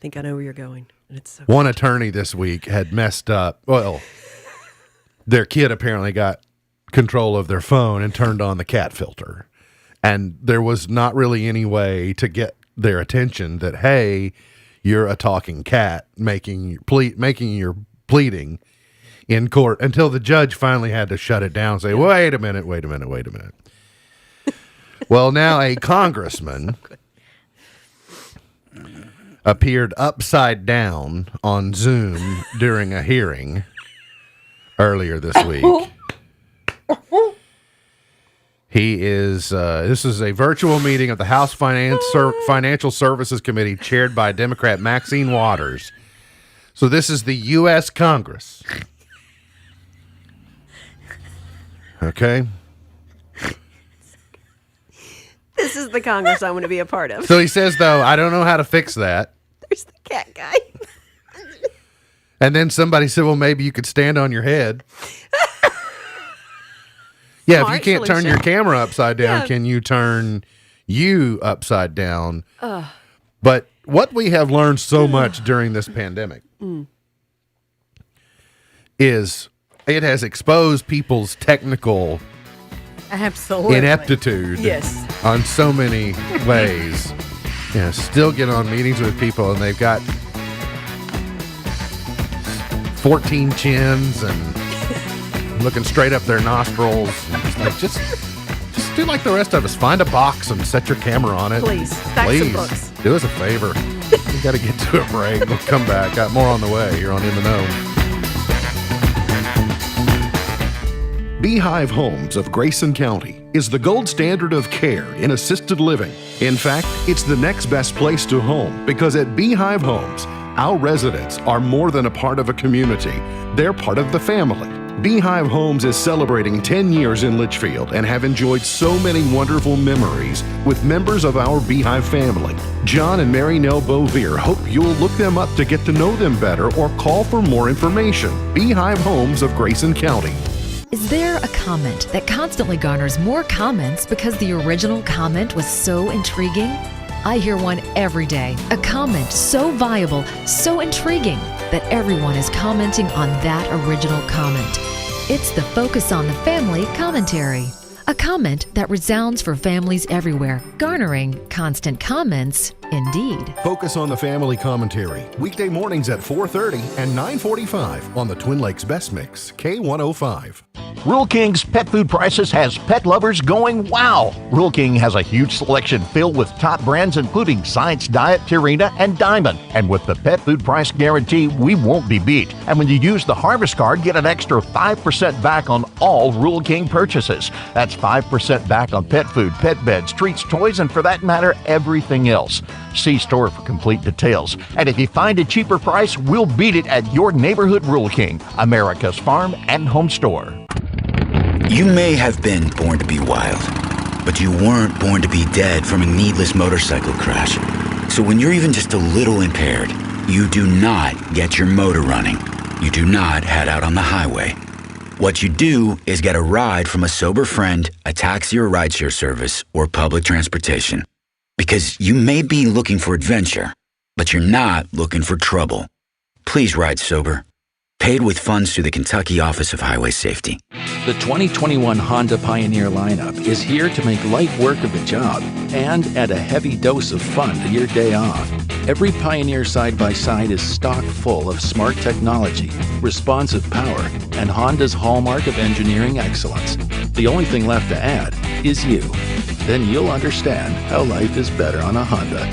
think I know where you're going. And it's so one attorney this week had messed up. Well, their kid apparently got control of their phone and turned on the cat filter. And there was not really any way to get their attention that, hey, you're a talking cat making your pleading in court, until the judge finally had to shut it down and say, wait a minute. Well, now a congressman appeared upside down on Zoom during a hearing earlier this week. He is, this is a virtual meeting of the House Financial Services Committee chaired by Democrat Maxine Waters. So this is the U.S. Congress. Okay. This is the Congress I want to be a part of. So he says, though, I don't know how to fix that. There's the cat guy. And then somebody said, well, maybe you could stand on your head. Yeah, if you Smart can't turn your solution. camera upside down, Yeah. can you turn you upside down? But what we have learned so much during this pandemic is it has exposed people's technical Absolutely. ineptitude Yes. on so many ways. Still get on meetings with people and they've got 14 chins and looking straight up their nostrils. Like, just do like the rest of us. Find a box and set your camera on it. Please. Stack some books. Do us a favor. We got to get to a break. We'll come back. Got more on the way. You're on In the Know. Beehive Homes of Grayson County is the gold standard of care in assisted living. In fact, it's the next best place to home, because at Beehive Homes, our residents are more than a part of a community. They're part of the family. Beehive Homes is celebrating 10 years in Litchfield and have enjoyed so many wonderful memories with members of our Beehive family. John and Mary Nell Bovier hope you'll look them up to get to know them better or call for more information. Beehive Homes of Grayson County. Is there a comment that constantly garners more comments because the original comment was so intriguing? I hear one every day. A comment so viable, so intriguing, that everyone is commenting on that original comment. It's the Focus on the Family commentary. A comment that resounds for families everywhere, garnering constant comments indeed. Focus on the Family Commentary, weekday mornings at 4:30 and 9:45 on the Twin Lakes Best Mix, K105. Rural King's pet food prices has pet lovers going wow. Rural King has a huge selection filled with top brands including Science Diet, Purina, and Diamond. And with the pet food price guarantee, we won't be beat. And when you use the Harvest Card, get an extra 5% back on all Rural King purchases. That's 5% back on pet food, pet beds, treats, toys, and for that matter, everything else. See store for complete details. And if you find a cheaper price, we'll beat it at your neighborhood Rural King, America's farm and home store. You may have been born to be wild, but you weren't born to be dead from a needless motorcycle crash. So when you're even just a little impaired, you do not get your motor running. You do not head out on the highway. What you do is get a ride from a sober friend, a taxi or rideshare service, or public transportation. Because you may be looking for adventure, but you're not looking for trouble. Please ride sober. Paid with funds through the Kentucky Office of Highway Safety. The 2021 Honda Pioneer lineup is here to make light work of the job and add a heavy dose of fun to your day off. Every Pioneer side-by-side is stock full of smart technology, responsive power, and Honda's hallmark of engineering excellence. The only thing left to add is you. Then you'll understand how life is better on a Honda.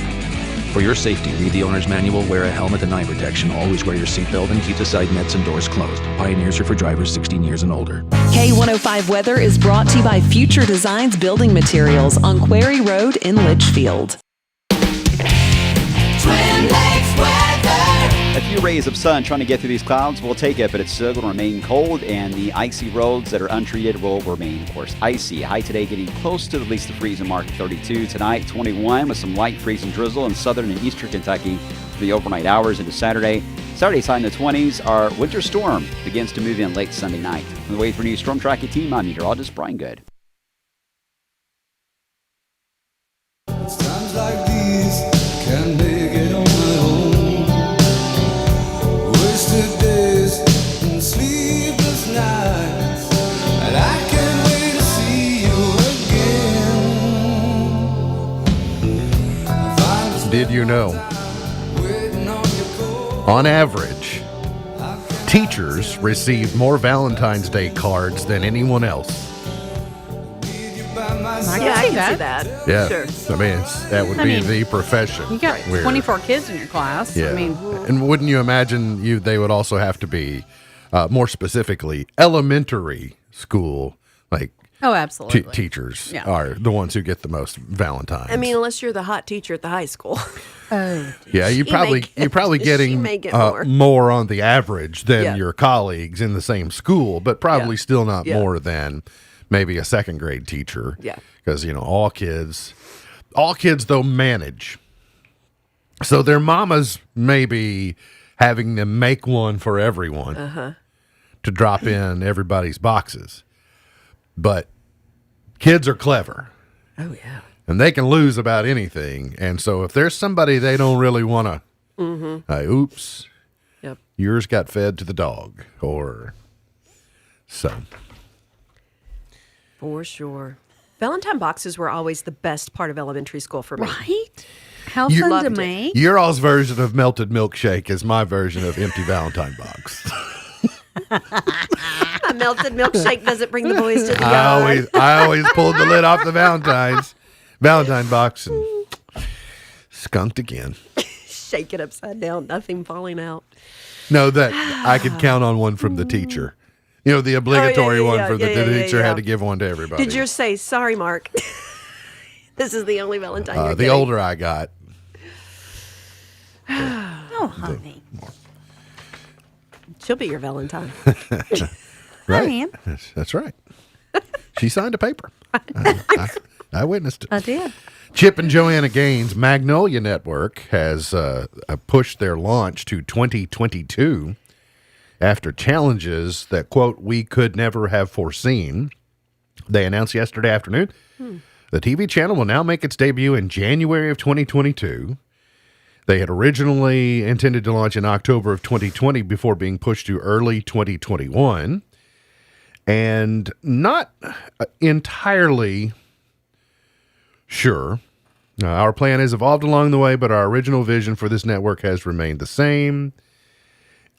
For your safety, read the owner's manual, wear a helmet and eye protection, always wear your seatbelt, and keep the side nets and doors closed. Pioneers are for drivers 16 years and older. K105 Weather is brought to you by Future Designs Building Materials on Quarry Road in Litchfield. Twin Lakes weather. A few rays of sun trying to get through these clouds. We'll take it, but it's still going to remain cold, and the icy roads that are untreated will remain, of course, icy. High today getting close to at least the freezing mark at 32. Tonight, 21 with some light freezing drizzle in southern and eastern Kentucky for the overnight hours into Saturday. Saturday's high in the 20s. Our winter storm begins to move in late Sunday night. On the way for new Storm Tracking Team, I'm meteorologist Brian Good. Times like these can make it on my own. Wasted days and sleepless nights, and I can't wait to see you again. Did you know? On average, teachers receive more Valentine's Day cards than anyone else. I can see that. Yeah, Sure. I mean, that would be the profession. You got where- 24 kids in your class. Yeah, I mean, and wouldn't you imagine they would also have to be more specifically elementary school, like oh, absolutely. teachers Yeah. are the ones who get the most Valentines. I mean, unless you're the hot teacher at the high school. Oh, yeah, you're probably she getting may get more on the average than Yeah. your colleagues in the same school, but probably still not Yeah. more than maybe a second grade teacher. Yeah. Because all kids though manage. So their mamas may be having them make one for everyone to drop in everybody's boxes. But kids are clever. Oh, yeah. And they can lose about anything. And so if there's somebody they don't really want to, oops, Yep. yours got fed to the dog. Or so. For sure. Valentine boxes were always the best part of elementary school for me. Right? How You- fun to Loved it. make. Your all's version of melted milkshake is my version of empty Valentine box. A melted milkshake doesn't bring the boys to the I yard. always pulled the lid off the Valentine box and skunked again. Shake it upside down, nothing falling out. No, that I could count on one from the teacher. You know, the obligatory Oh, yeah, one yeah, for the yeah, teacher yeah. had to give one to everybody. Did yours say, sorry, Mark? This is the only Valentine you're the getting. older I got, Oh, honey. She'll be your Valentine. right? I am. That's right. She signed a paper. I witnessed it. I did. Chip and Joanna Gaines' Magnolia Network has pushed their launch to 2022 after challenges that, quote, we could never have foreseen. They announced yesterday afternoon the TV channel will now make its debut in January of 2022. They had originally intended to launch in October of 2020 before being pushed to early 2021. And not entirely sure. Our plan has evolved along the way, but our original vision for this network has remained the same.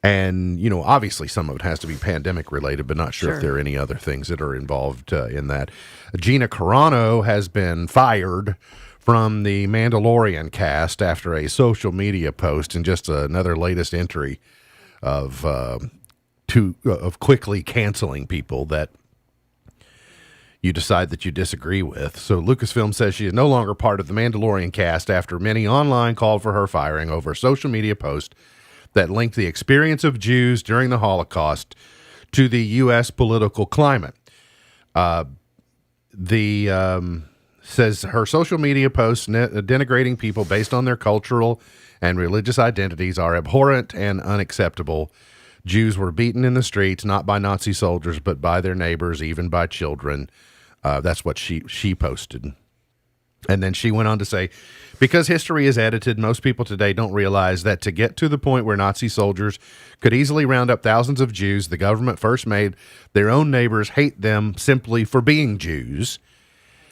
And, obviously some of it has to be pandemic related, but not sure if there are any other things that are involved in that. Gina Carano has been fired from the Mandalorian cast after a social media post and just another latest entry of quickly canceling people that you decide that you disagree with. So Lucasfilm says she is no longer part of the Mandalorian cast after many online called for her firing over a social media post that linked the experience of Jews during the Holocaust to the U.S. political climate. Says her social media posts denigrating people based on their cultural and religious identities are abhorrent and unacceptable. Jews were beaten in the streets, not by Nazi soldiers, but by their neighbors, even by children. That's what she posted. And then she went on to say, because history is edited, most people today don't realize that to get to the point where Nazi soldiers could easily round up thousands of Jews, the government first made their own neighbors hate them simply for being Jews.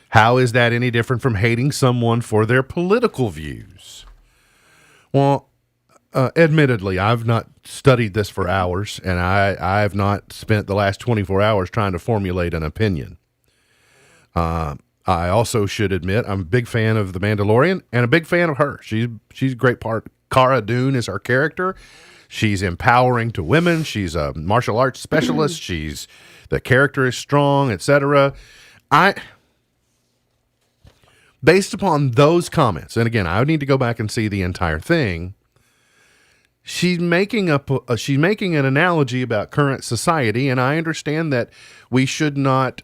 How is that any different from hating someone for their political views? Well, admittedly, I've not studied this for hours, and I have not spent the last 24 hours trying to formulate an opinion. I also should admit I'm a big fan of The Mandalorian and a big fan of her. She's a great part. Cara Dune is her character. She's empowering to women. She's a martial arts specialist. The character is strong, etc. Based upon those comments, and again, I would need to go back and see the entire thing. She's making an analogy about current society, and I understand that we should not.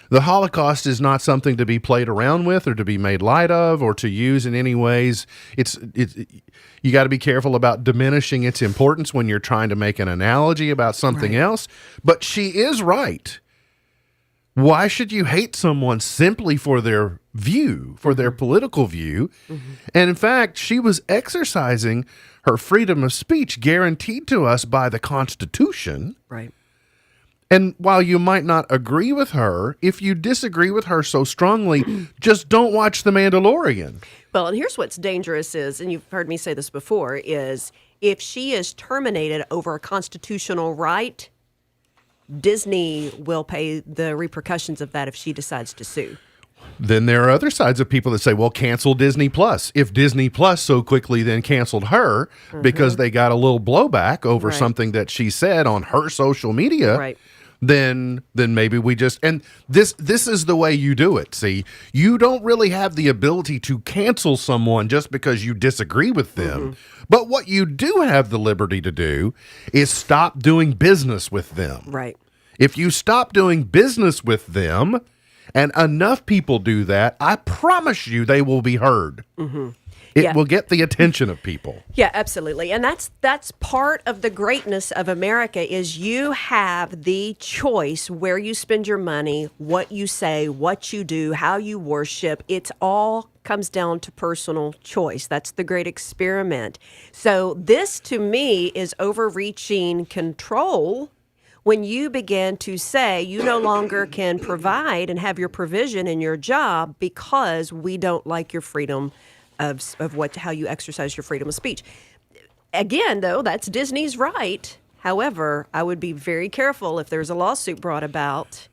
The Holocaust is not something to be played around with or to be made light of or to use in any ways. You got to be careful about diminishing its importance when you're trying to make an analogy about something else. But she is right. Why should you hate someone simply for their view, for their political view? Mm-hmm. And in fact, she was exercising her freedom of speech guaranteed to us by the Constitution. Right. And while you might not agree with her, if you disagree with her so strongly, just don't watch The Mandalorian. Well, and here's what's dangerous is, and you've heard me say this before, is if she is terminated over a constitutional right, Disney will pay the repercussions of that if she decides to sue. Then there are other sides of people that say, well, cancel Disney Plus. If Disney Plus so quickly then canceled her because they got a little blowback over something that she said on her social media, then maybe we just, and this is the way you do it. See, you don't really have the ability to cancel someone just because you disagree with them. But what you do have the liberty to do is stop doing business with them. Right. If you stop doing business with them, and enough people do that, I promise you they will be heard. Mm-hmm. It will get the attention of people. Yeah, absolutely. And that's part of the greatness of America is you have the choice where you spend your money, what you say, what you do, how you worship. It all comes down to personal choice. That's the great experiment. So this, to me, is overreaching control when you begin to say you no longer can provide and have your provision in your job because we don't like your freedom of how you exercise your freedom of speech. Again, though, that's Disney's right. However, I would be very careful if there's a lawsuit brought about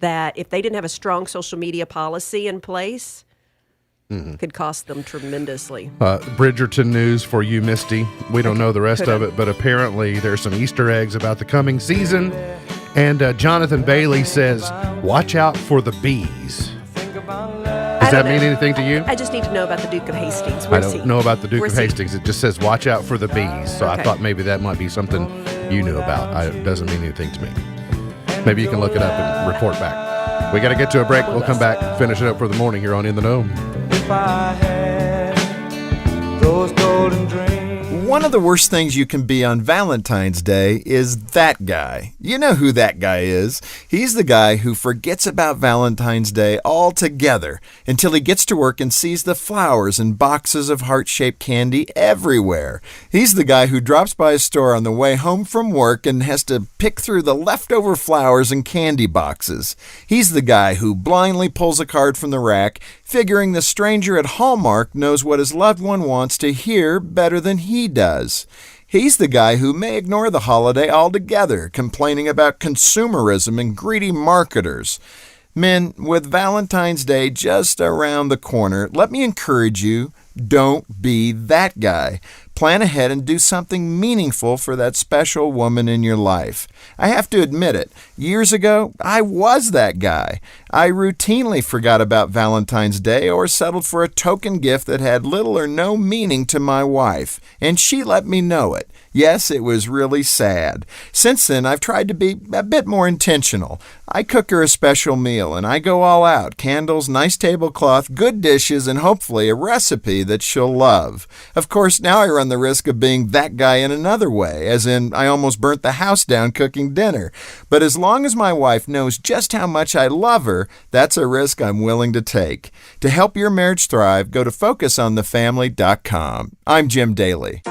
that if they didn't have a strong social media policy in place, could cost them tremendously. Bridgerton news for you, Misty. We don't know the rest of it, but apparently there's some Easter eggs about the coming season. And Jonathan Bailey says, watch out for the bees. Does that mean anything to you? I just need to know about the Duke of Hastings. I don't know about the Duke of Hastings. It just says, watch out for the bees. So I thought maybe that might be something you knew about. It doesn't mean anything to me. Maybe you can look it up and report back. We got to get to a break. We'll come back, finish it up for the morning here on In the Know. If I had those golden dreams. One of the worst things you can be on Valentine's Day is that guy. You know who that guy is. He's the guy who forgets about Valentine's Day altogether until he gets to work and sees the flowers and boxes of heart-shaped candy everywhere. He's the guy who drops by a store on the way home from work and has to pick through the leftover flowers and candy boxes. He's the guy who blindly pulls a card from the rack, figuring the stranger at Hallmark knows what his loved one wants to hear better than he does. He's the guy who may ignore the holiday altogether, complaining about consumerism and greedy marketers. Men, with Valentine's Day just around the corner, let me encourage you, don't be that guy. Plan ahead and do something meaningful for that special woman in your life. I have to admit it, years ago, I was that guy. I routinely forgot about Valentine's Day or settled for a token gift that had little or no meaning to my wife, and she let me know it. Yes, it was really sad. Since then, I've tried to be a bit more intentional. I cook her a special meal, and I go all out. Candles, nice tablecloth, good dishes, and hopefully a recipe that she'll love. Of course, now I run the risk of being that guy in another way, as in I almost burnt the house down cooking dinner. But as long as my wife knows just how much I love her, that's a risk I'm willing to take. To help your marriage thrive, go to FocusOnTheFamily.com. I'm Jim Daly.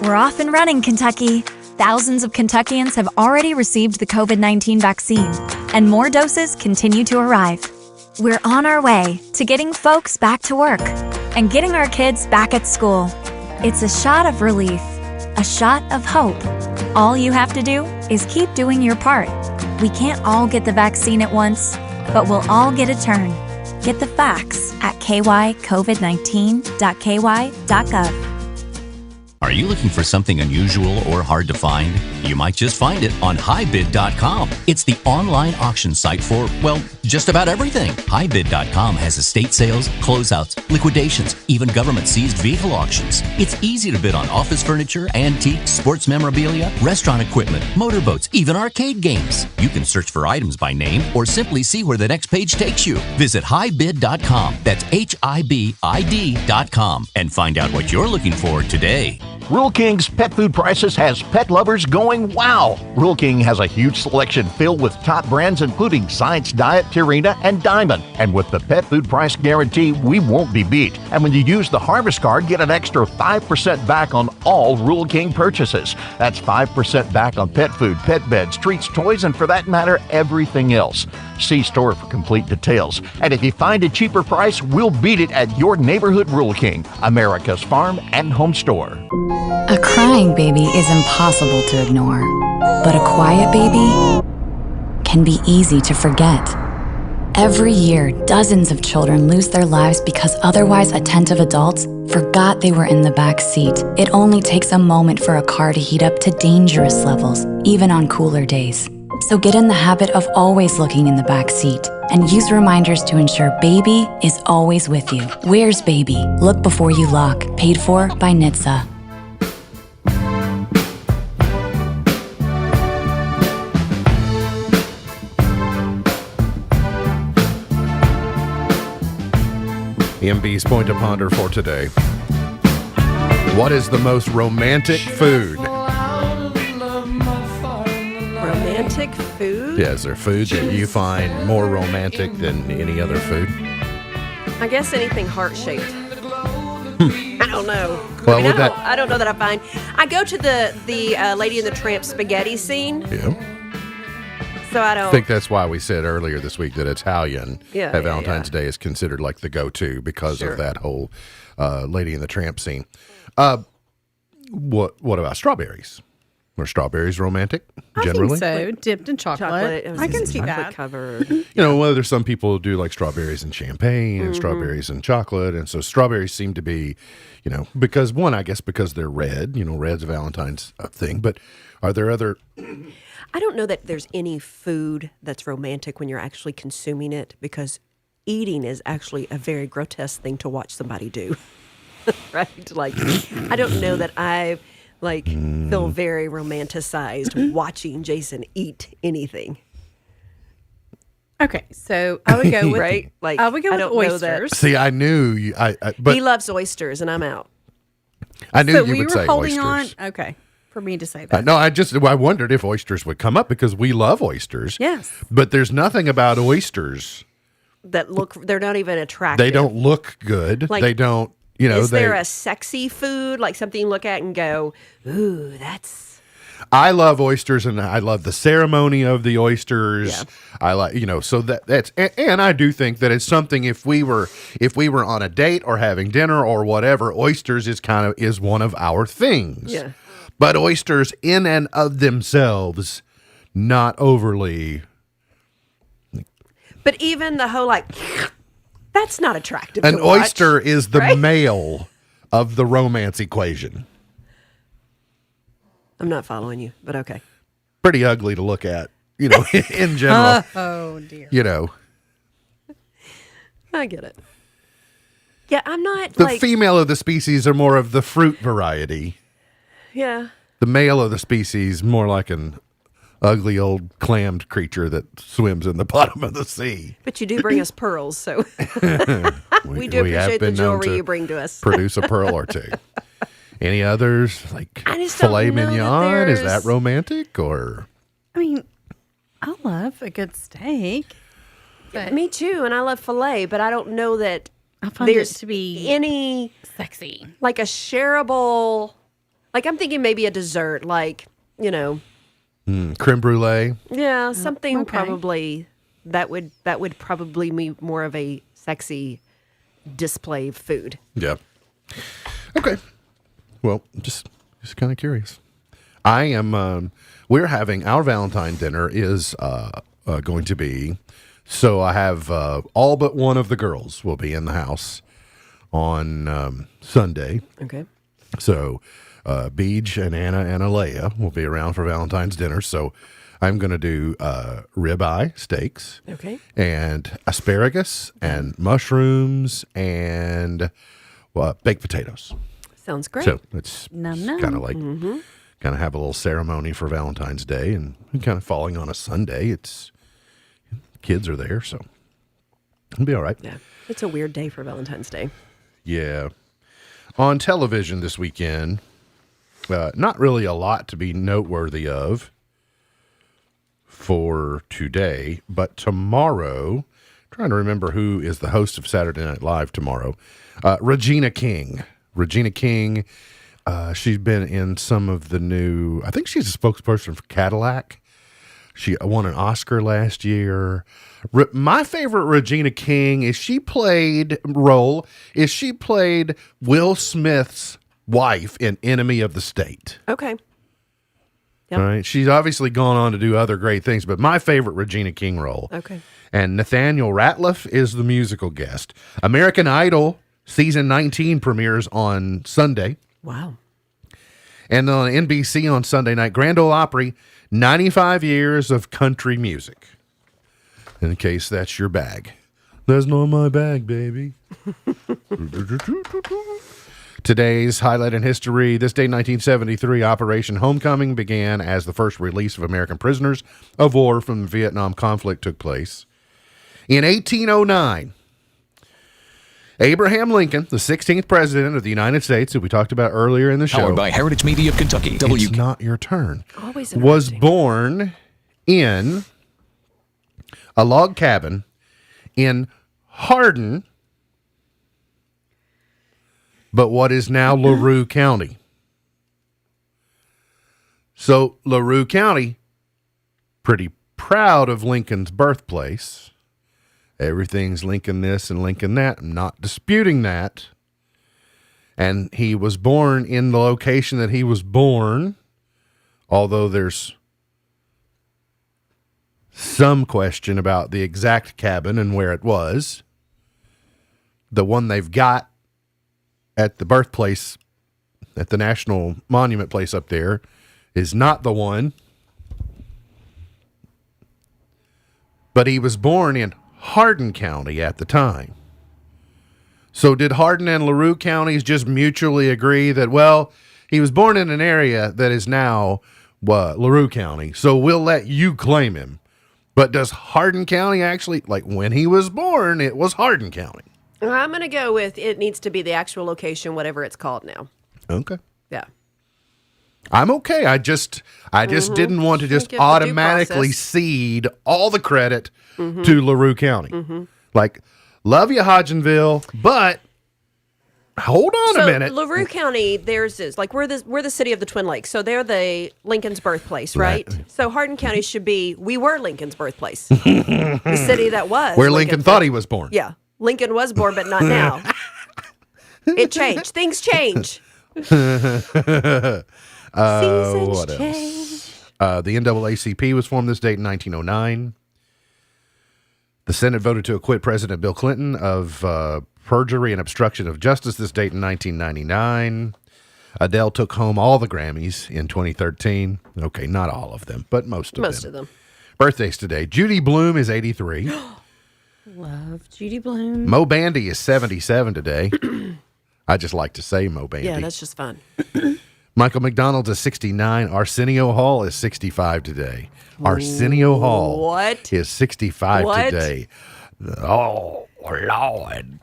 We're off and running, Kentucky. Thousands of Kentuckians have already received the COVID-19 vaccine, and more doses continue to arrive. We're on our way to getting folks back to work and getting our kids back at school. It's a shot of relief, a shot of hope. All you have to do is keep doing your part. We can't all get the vaccine at once, but we'll all get a turn. Get the facts at kycovid19.ky.gov. Are you looking for something unusual or hard to find? You might just find it on HighBid.com. It's the online auction site for, well, just about everything. HighBid.com has estate sales, closeouts, liquidations, even government-seized vehicle auctions. It's easy to bid on office furniture, antiques, sports memorabilia, restaurant equipment, motorboats, even arcade games. You can search for items by name or simply see where the next page takes you. Visit HighBid.com. That's HIBID.com and find out what you're looking for today. Rural King's Pet Food Prices has pet lovers going wow. Rural King has a huge selection filled with top brands including Science Diet, Purina, and Diamond. And with the Pet Food Price Guarantee, we won't be beat. And when you use the Harvest Card, get an extra 5% back on all Rural King purchases. That's 5% back on pet food, pet beds, treats, toys, and for that matter, everything else. See store for complete details. And if you find a cheaper price, we'll beat it at your neighborhood Rural King, America's farm and home store. A crying baby is impossible to ignore, but a quiet baby can be easy to forget. Every year, dozens of children lose their lives because otherwise attentive adults forgot they were in the back seat. It only takes a moment for a car to heat up to dangerous levels, even on cooler days. So get in the habit of always looking in the back seat and use reminders to ensure baby is always with you. Where's baby? Look before you lock. Paid for by NHTSA. MB's Point to Ponder for today. What is the most romantic food? Romantic food? Yeah, is there food that you find more romantic than any other food? I guess anything heart-shaped. I don't know. Well, I don't know that I find. I go to the Lady and the Tramp spaghetti scene. Yeah. So I don't I think that's why we said earlier this week that Italian Yeah, Valentine's Day is considered like the go-to because Sure. of that whole Lady and the Tramp scene. What about strawberries? Are strawberries romantic generally? I think so. Dipped in chocolate. I can see that. Covered. You know, whether some people do like strawberries and champagne and strawberries and chocolate. And so strawberries seem to be, you know, because one, I guess because they're red, you know, red's a Valentine's thing. But are there other... I don't know that there's any food that's romantic when you're actually consuming it, because eating is actually a very grotesque thing to watch somebody do. Right? Like, I don't know that I feel very romanticized watching Jason eat anything. Okay, so I would go with Right? Like, I would go I with don't know that- oysters. See, I knew you, but he loves oysters, and I'm out. I knew So you we would were say holding oysters. on. Okay, for me to say that. No, I wondered if oysters would come up because we love oysters. Yes. But there's nothing about oysters. They're not even attractive. They don't look good. Like, they don't, Is there a sexy food, like something you look at and go, ooh, that's... I love oysters, and I love the ceremony of the oysters. Yeah. I like, so that's, and I do think that it's something. If we were on a date or having dinner or whatever, oysters is one of our things. Yeah. But oysters in and of themselves, not overly. But even the whole that's not attractive. An to watch, oyster is the right? male of the romance equation. I'm not following you, but okay. Pretty ugly to look at, in general. Oh dear. I get it. Yeah, I'm not The female of the species are more of the fruit variety. Yeah. The male of the species more like an ugly old clammed creature that swims in the bottom of the sea. But you do bring us pearls, so we do have appreciate the been known jewelry to you bring to us. Produce a pearl or two. Any others like I just don't filet know that mignon? Is that there's- romantic or? I mean, I love a good steak. But Me too, and I love filet, but I don't know that I find it there's to be any sexy. like a shareable. Like I'm thinking maybe a dessert, Creme brulee. yeah, something okay. probably that would probably be more of a sexy display of food. Yeah. Okay. Well, just kind of curious. I am. We're having our Valentine dinner is going to be. So I have all but one of the girls will be in the house on Sunday. Okay. So Beej and Anna and Alea will be around for Valentine's dinner. So I'm going to do ribeye steaks. Okay. And asparagus and mushrooms and baked potatoes. Sounds great. So it's Nom, kind of like kind of have a little ceremony for Valentine's Day and kind of falling on a Sunday. It's kids are there, so it'll be all right. Yeah. It's a weird day for Valentine's Day. Yeah. On television this weekend, not really a lot to be noteworthy of for today, but tomorrow, trying to remember who is the host of Saturday Night Live tomorrow, Regina King. Regina King, she's been in some of the new, I think she's a spokesperson for Cadillac. She won an Oscar last year. My favorite Regina King is she played Will Smith's wife in Enemy of the State. Okay. All right. She's obviously gone on to do other great things, but my favorite Regina King role. Okay. And Nathaniel Rateliff is the musical guest. American Idol season 19 premieres on Sunday. Wow. And on NBC on Sunday night, Grand Ole Opry, 95 years of country music. In case that's your bag. That's not my bag, baby. Today's highlight in history. This day, 1973, Operation Homecoming began as the first release of American prisoners of war from the Vietnam conflict took place. In 1809, Abraham Lincoln, the 16th president of the United States, who we talked about earlier in the show. Powered by Heritage Media of Kentucky. It's not your turn. Always was born in a log cabin in Hardin, but what is now LaRue County. So LaRue County, pretty proud of Lincoln's birthplace. Everything's Lincoln this and Lincoln that. I'm not disputing that. And he was born in the location that he was born, although there's some question about the exact cabin and where it was. The one they've got at the birthplace, at the National Monument place up there, is not the one. But he was born in Hardin County at the time. So did Hardin and LaRue counties just mutually agree that, well, he was born in an area that is now LaRue County, so we'll let you claim him. But does Hardin County actually, like when he was born, it was Hardin County? I'm going to go with it needs to be the actual location, whatever it's called now. Okay. Yeah. I'm okay. I just didn't want to just give the due automatically process. cede all the credit Mhm. to LaRue County. Mhm. Like, love you, Hodgenville, but hold on a minute. LaRue County, theirs is like we're the city of the Twin Lakes, so they're the Lincoln's birthplace, right? So Hardin County should be we were Lincoln's birthplace, the city that was Where Lincoln thought he was born. Yeah, Lincoln was born, but not now. It changed. Things change. What else? The NAACP was formed this date in 1909. The Senate voted to acquit President Bill Clinton of perjury and obstruction of justice this date in 1999. Adele took home all the Grammys in 2013. Okay, not all of them, but most of them. Most of them. Birthdays today. Judy Blume is 83. Love Judy Blume. Mo Bandy is 77 today. I just like to say Mo Bandy. Yeah, that's just fun. Michael McDonald's is 69. Arsenio Hall is 65 today. Arsenio Hall What? is 65 What? today. Oh, Lord.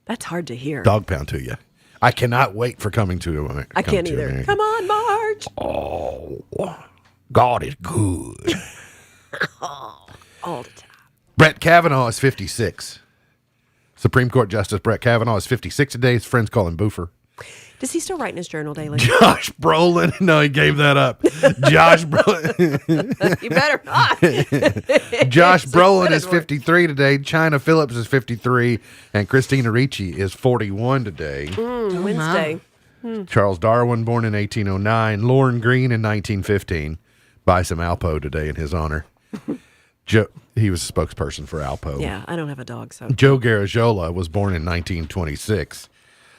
That's hard to hear. Dog pound to you. I cannot wait for coming to America. I can't either. America. Come on, Marge. Oh, God is good. All the time. Brett Kavanaugh is 56. Supreme Court Justice Brett Kavanaugh is 56 today. His friends call him Boofer. Does he still write in his journal daily? Josh Brolin. No, he gave that up. Josh Brolin. You better not. Josh Brolin is It's a 53 today. China Phillips is 53. And Christina Ricci is 41 today. Wednesday. Charles Darwin, born in 1809. Lauren Green in 1915. Buy some Alpo today in his honor. He was a spokesperson for Alpo. Yeah, I don't have a dog, so. Joe Garagiola was born in 1926.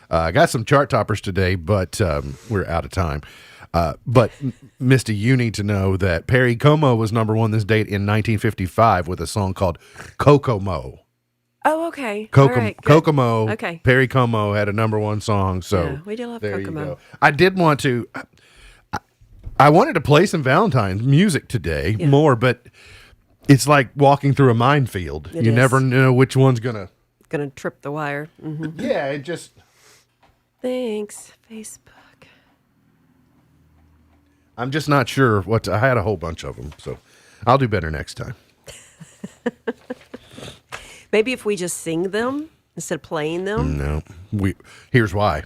I got some chart toppers today, but we're out of time. But, Misty, you need to know that Perry Como was number one this date in 1955 with a song called Kokomo. Oh, okay. All right, good. Kokomo. Okay. Perry Como had a number one song. So Yeah, we do love there you Kokomo. go. I did want to. I wanted to play some Valentine's music today more, but it's like walking through a minefield. It You is. never know which one's gonna. Gonna trip the wire. Mm-hmm. Yeah, it just. Thanks, Facebook. I'm just not sure what I had a whole bunch of them, so I'll do better next time. Maybe if we just sing them instead of playing them, No, here's why.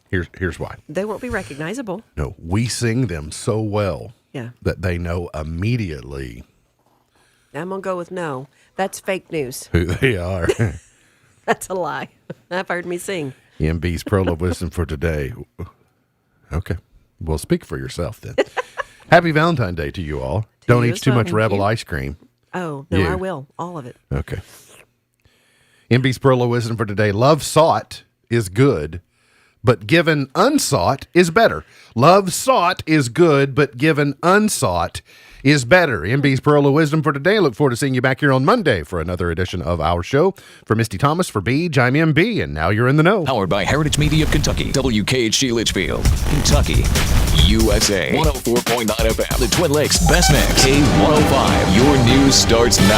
Here's why. they won't be recognizable. No, we sing them so well Yeah. that they know immediately I'm gonna go with no. That's fake news. who they are. That's a lie. I've heard me sing. MB's Pro Love Wisdom for today. Okay. Well, speak for yourself then. Happy Valentine's Day to you all. Don't you eat as too well. much Thank Rebel you. ice cream. Oh no, Yeah. I will. All of it. Okay. MB's Pro Love Wisdom for today. Love sought is good, but given unsought is better. Love sought is good, but given unsought is better. MB's Pearl of Wisdom for today. Look forward to seeing you back here on Monday for another edition of our show. For Misty Thomas, for Beej, I'm MB, and now you're in the know. Powered by Heritage Media of Kentucky, WKHG Litchfield, Kentucky, USA, 104.9 FM, the Twin Lakes Best Mix, K105. Your news starts now.